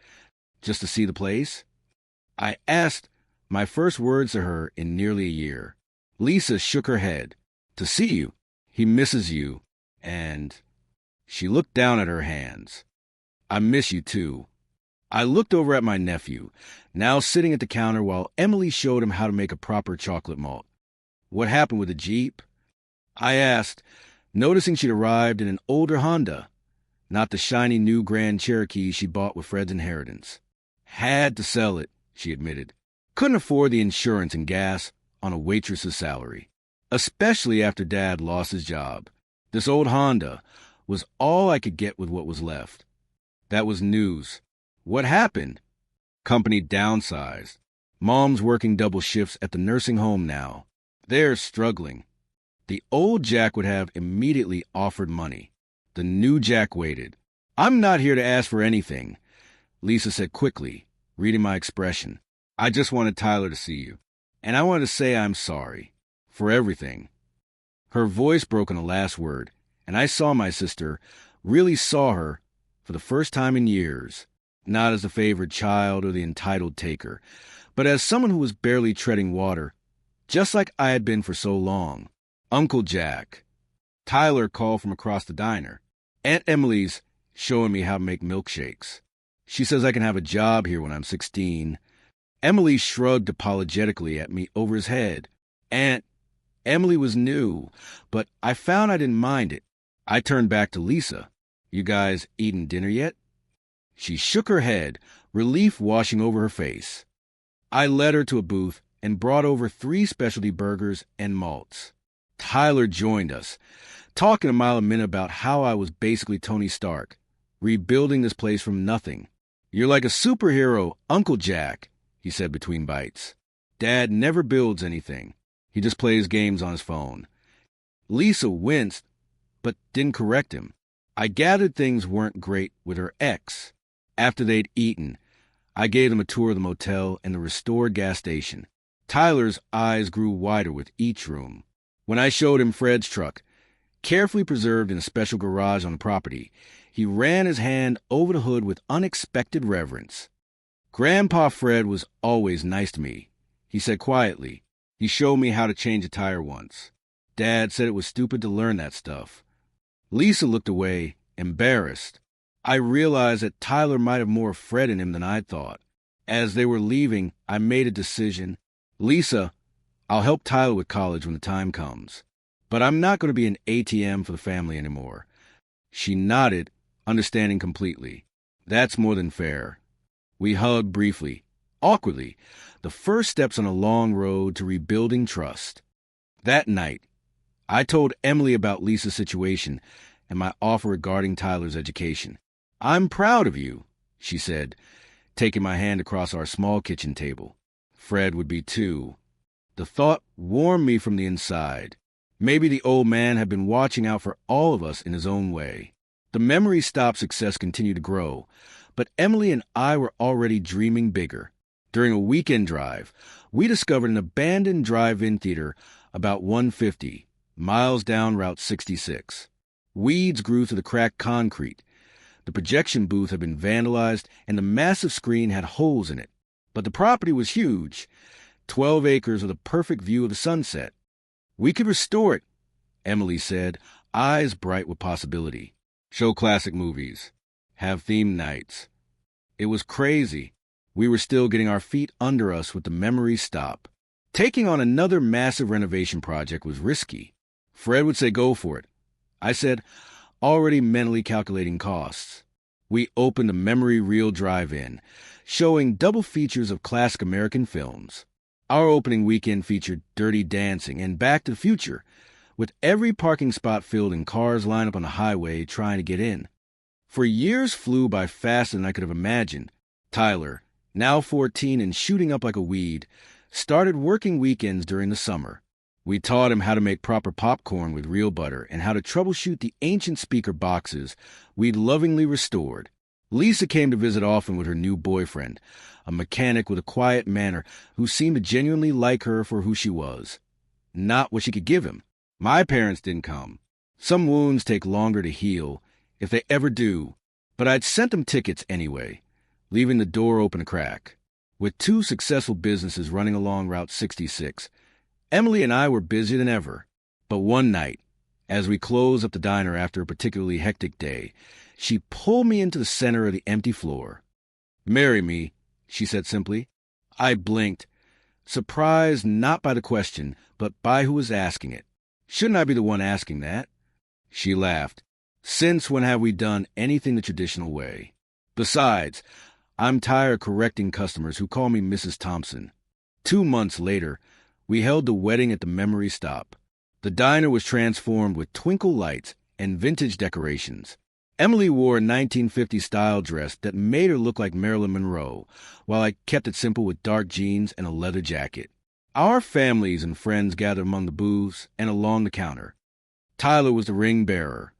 Just to see the place? I asked, my first words to her in nearly a year. Lisa shook her head. To see you. He misses you. And she looked down at her hands. I miss you too. I looked over at my nephew, now sitting at the counter while Emily showed him how to make a proper chocolate malt. What happened with the Jeep? I asked, noticing she'd arrived in an older Honda, not the shiny new Grand Cherokee she bought with Fred's inheritance. Had to sell it, she admitted. Couldn't afford the insurance and gas on a waitress's salary, especially after Dad lost his job. This old Honda was all I could get with what was left. That was news. What happened? Company downsized. Mom's working double shifts at the nursing home now. They're struggling. The old Jack would have immediately offered money. The new Jack waited. I'm not here to ask for anything, Lisa said quickly, reading my expression. I just wanted Tyler to see you. And I wanted to say I'm sorry. For everything. Her voice broke on the last word, and I saw my sister, really saw her, for the first time in years. Not as the favored child or the entitled taker, but as someone who was barely treading water, just like I had been for so long. Uncle Jack. Tyler called from across the diner. Aunt Emily's showing me how to make milkshakes. She says I can have a job here when I'm 16. Emily shrugged apologetically at me over his head. Aunt Emily was new, but I found I didn't mind it. I turned back to Lisa. You guys eaten dinner yet? She shook her head, relief washing over her face. I led her to a booth and brought over 3 specialty burgers and malts. Tyler joined us, talking a mile a minute about how I was basically Tony Stark, rebuilding this place from nothing. You're like a superhero, Uncle Jack, he said between bites. Dad never builds anything. He just plays games on his phone. Lisa winced, but didn't correct him. I gathered things weren't great with her ex. After they'd eaten, I gave them a tour of the motel and the restored gas station. Tyler's eyes grew wider with each room. When I showed him Fred's truck, carefully preserved in a special garage on the property, he ran his hand over the hood with unexpected reverence. Grandpa Fred was always nice to me, he said quietly. He showed me how to change a tire once. Dad said it was stupid to learn that stuff. Lisa looked away, embarrassed. I realized that Tyler might have more Fred in him than I thought. As they were leaving, I made a decision. Lisa, I'll help Tyler with college when the time comes. But I'm not going to be an ATM for the family anymore. She nodded, understanding completely. That's more than fair. We hugged briefly, awkwardly, the first steps on a long road to rebuilding trust. That night, I told Emily about Lisa's situation and my offer regarding Tyler's education. I'm proud of you, she said, taking my hand across our small kitchen table. Fred would be too. The thought warmed me from the inside. Maybe the old man had been watching out for all of us in his own way. The memory stop success continued to grow, but Emily and I were already dreaming bigger. During a weekend drive, we discovered an abandoned drive-in theater about 150 miles down Route 66. Weeds grew through the cracked concrete. The projection booth had been vandalized, and the massive screen had holes in it. But the property was huge, 12 acres with a perfect view of the sunset. We could restore it, Emily said, eyes bright with possibility. Show classic movies. Have theme nights. It was crazy. We were still getting our feet under us with the memory stop. Taking on another massive renovation project was risky. Fred would say go for it. I said, already mentally calculating costs. We opened a memory reel drive-in, showing double features of classic American films. Our opening weekend featured Dirty Dancing and Back to the Future, with every parking spot filled and cars lined up on the highway trying to get in. For years flew by faster than I could have imagined. Tyler, now 14 and shooting up like a weed, started working weekends during the summer. We taught him how to make proper popcorn with real butter and how to troubleshoot the ancient speaker boxes we'd lovingly restored. Lisa came to visit often with her new boyfriend, a mechanic with a quiet manner who seemed to genuinely like her for who she was, not what she could give him. My parents didn't come. Some wounds take longer to heal, if they ever do, but I'd sent them tickets anyway, leaving the door open a crack. With 2 successful businesses running along Route 66, Emily and I were busier than ever. But one night, as we closed up the diner after a particularly hectic day, she pulled me into the center of the empty floor. "Marry me," she said simply. I blinked, surprised not by the question, but by who was asking it. Shouldn't I be the one asking that? She laughed. "Since when have we done anything the traditional way? Besides, I'm tired of correcting customers who call me Mrs. Thompson." 2 months later, we held the wedding at the Memory Stop. The diner was transformed with twinkle lights and vintage decorations. Emily wore a 1950s style dress that made her look like Marilyn Monroe, while I kept it simple with dark jeans and a leather jacket. Our families and friends gathered among the booths and along the counter. Tyler was the ring bearer,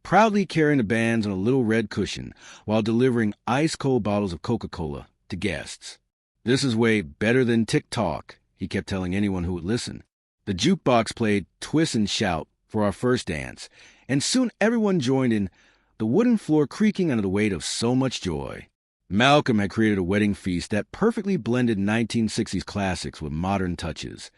proudly carrying the bands on a little red cushion while delivering ice-cold bottles of Coca-Cola to guests. "This is way better than TikTok," he kept telling anyone who would listen. The jukebox played Twist and Shout for our first dance, and soon everyone joined in, the wooden floor creaking under the weight of so much joy. Malcolm had created a wedding feast that perfectly blended 1960s classics with modern touches.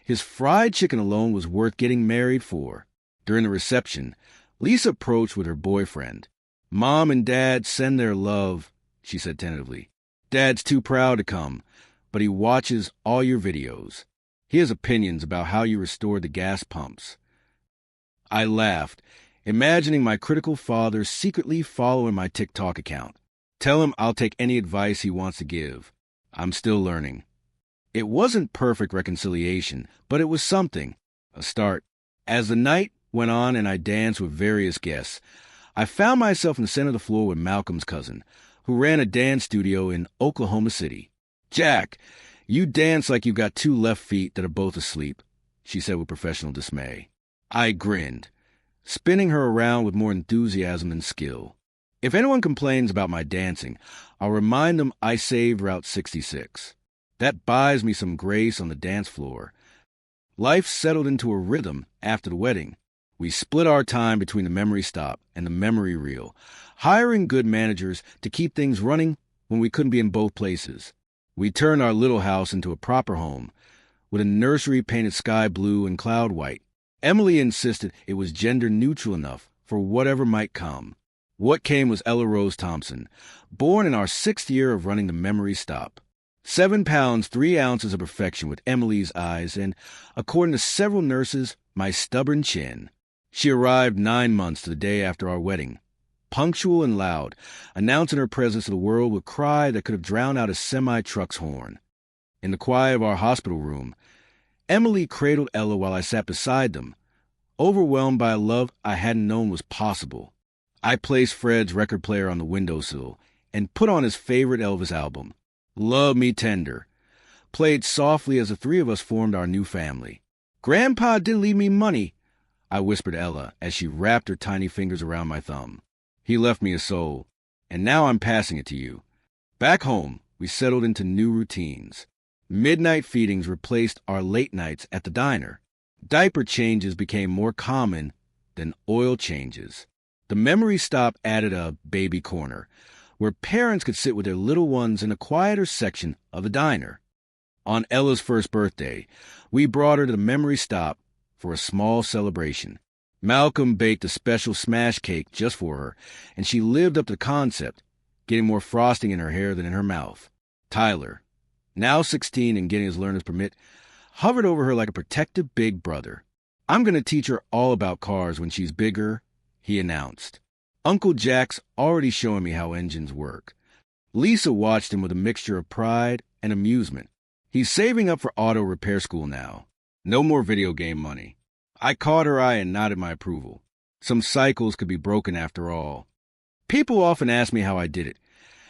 His fried chicken alone was worth getting married for. During the reception, Lisa approached with her boyfriend. "Mom and Dad send their love," she said tentatively. "Dad's too proud to come, but he watches all your videos. He has opinions about how you restored the gas pumps." I laughed, imagining my critical father secretly following my TikTok account. Tell him I'll take any advice he wants to give. I'm still learning. It wasn't perfect reconciliation, but it was something, a start. As the night went on and I danced with various guests, I found myself in the center of the floor with Malcolm's cousin, who ran a dance studio in Oklahoma City. "Jack, you dance like you've got 2 left feet that are both asleep," she said with professional dismay. I grinned, spinning her around with more enthusiasm than skill. If anyone complains about my dancing, I'll remind them I saved Route 66. That buys me some grace on the dance floor. Life settled into a rhythm after the wedding. We split our time between the Memory Stop and the memory reel, hiring good managers to keep things running when we couldn't be in both places. We turned our little house into a proper home, with a nursery painted sky blue and cloud white. Emily insisted it was gender neutral enough for whatever might come. What came was Ella Rose Thompson, born in our 6th year of running the Memory Stop. 7 pounds, 3 ounces of perfection with Emily's eyes and, according to several nurses, my stubborn chin. She arrived 9 months to the day after our wedding, punctual and loud, announcing her presence to the world with cry that could have drowned out a semi-truck's horn. In the quiet of our hospital room, Emily cradled Ella while I sat beside them, overwhelmed by a love I hadn't known was possible. I placed Fred's record player on the windowsill and put on his favorite Elvis album, "Love Me Tender," played softly as the 3 of us formed our new family. "Grandpa did leave me money," I whispered to Ella as she wrapped her tiny fingers around my thumb. "He left me a soul, and now I'm passing it to you." Back home, we settled into new routines. Midnight feedings replaced our late nights at the diner. Diaper changes became more common than oil changes. The Memory Stop added a baby corner, where parents could sit with their little ones in a quieter section of the diner. On Ella's first birthday, we brought her to the Memory Stop for a small celebration. Malcolm baked a special smash cake just for her, and she lived up to the concept, getting more frosting in her hair than in her mouth. Tyler, now 16 and getting his learner's permit, hovered over her like a protective big brother. "I'm going to teach her all about cars when she's bigger," he announced. Uncle Jack's already showing me how engines work. Lisa watched him with a mixture of pride and amusement. He's saving up for auto repair school now. No more video game money. I caught her eye and nodded my approval. Some cycles could be broken after all. People often ask me how I did it.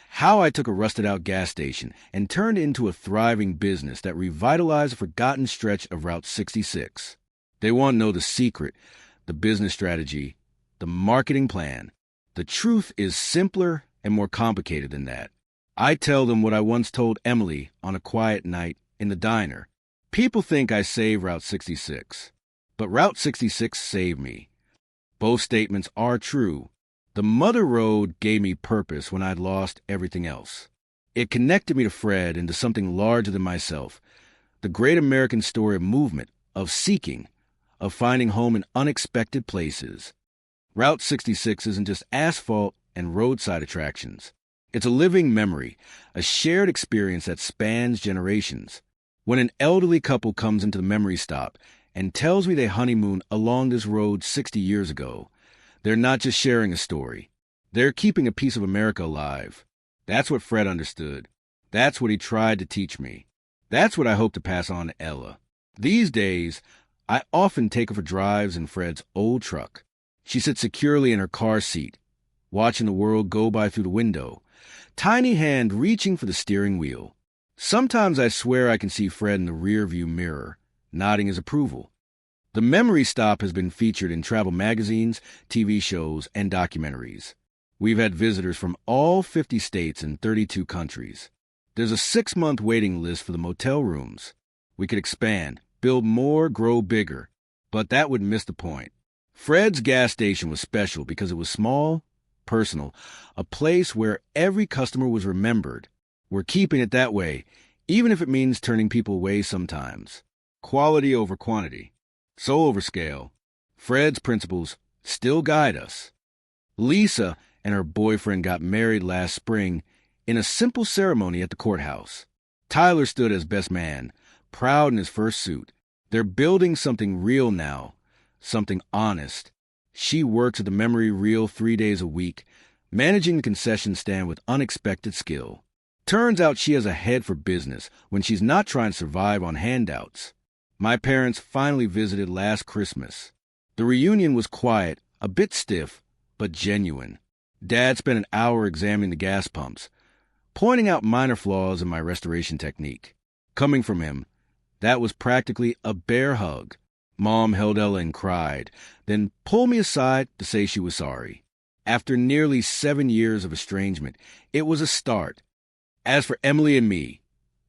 How I took a rusted-out gas station and turned it into a thriving business that revitalized a forgotten stretch of Route 66. They want to know the secret, the business strategy, the marketing plan. The truth is simpler and more complicated than that. I tell them what I once told Emily on a quiet night in the diner. People think I saved Route 66, but Route 66 saved me. Both statements are true. The Mother Road gave me purpose when I'd lost everything else. It connected me to Fred and to something larger than myself, the great American story of movement, of seeking, of finding home in unexpected places. Route 66 isn't just asphalt and roadside attractions. It's a living memory, a shared experience that spans generations. When an elderly couple comes into the memory stop and tells me they honeymooned along this road 60 years ago, they're not just sharing a story. They're keeping a piece of America alive. That's what Fred understood. That's what he tried to teach me. That's what I hope to pass on to Ella. These days, I often take her for drives in Fred's old truck. She sits securely in her car seat, watching the world go by through the window, tiny hand reaching for the steering wheel. Sometimes I swear I can see Fred in the rearview mirror, nodding his approval. The memory stop has been featured in travel magazines, TV shows, and documentaries. We've had visitors from all 50 states and 32 countries. There's a 6-month waiting list for the motel rooms. We could expand, build more, grow bigger, but that would miss the point. Fred's gas station was special because it was small, personal, a place where every customer was remembered. We're keeping it that way, even if it means turning people away sometimes. Quality over quantity. Soul over scale. Fred's principles still guide us. Lisa and her boyfriend got married last spring in a simple ceremony at the courthouse. Tyler stood as best man, proud in his first suit. They're building something real now, something honest. She works at the memory reel 3 days a week, managing the concession stand with unexpected skill. Turns out she has a head for business when she's not trying to survive on handouts. My parents finally visited last Christmas. The reunion was quiet, a bit stiff, but genuine. Dad spent an hour examining the gas pumps, pointing out minor flaws in my restoration technique. Coming from him, that was practically a bear hug. Mom held Ella and cried, then pulled me aside to say she was sorry. After nearly 7 years of estrangement, it was a start. As for Emily and me,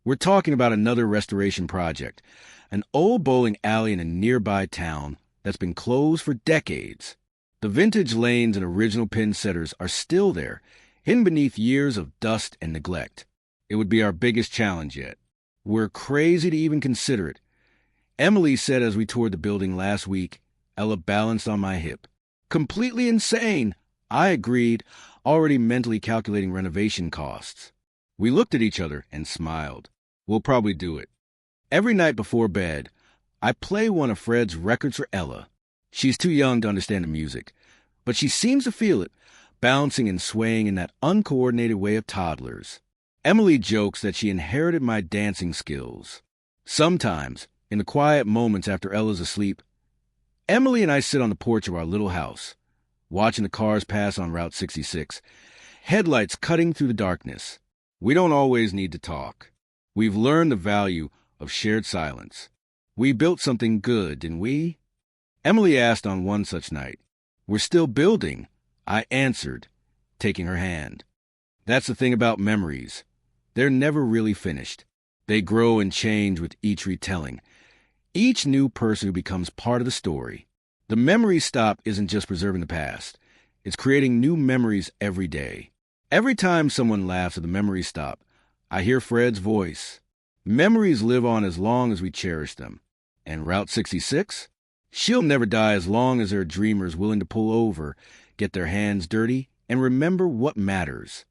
we're talking about another restoration project, an old bowling alley in a nearby town that's been closed for decades. The vintage lanes and original pin setters are still there, hidden beneath years of dust and neglect. It would be our biggest challenge yet. We're crazy to even consider it. Emily said as we toured the building last week, Ella balanced on my hip. Completely insane, I agreed, already mentally calculating renovation costs. We looked at each other and smiled. We'll probably do it. Every night before bed, I play one of Fred's records for Ella. She's too young to understand the music, but she seems to feel it, bouncing and swaying in that uncoordinated way of toddlers. Emily jokes that she inherited my dancing skills. Sometimes, in the quiet moments after Ella's asleep, Emily and I sit on the porch of our little house, watching the cars pass on Route 66, headlights cutting through the darkness. We don't always need to talk. We've learned the value of shared silence. We built something good, didn't we? Emily asked on one such night. We're still building, I answered, taking her hand. That's the thing about memories. They're never really finished. They grow and change with each retelling. Each new person who becomes part of the story. The memory stop isn't just preserving the past. It's creating new memories every day. Every time someone laughs at the memory stop, I hear Fred's voice. Memories live on as long as we cherish them. And Route 66? She'll never die as long as there are dreamers willing to pull over, get their hands dirty, and remember what matters.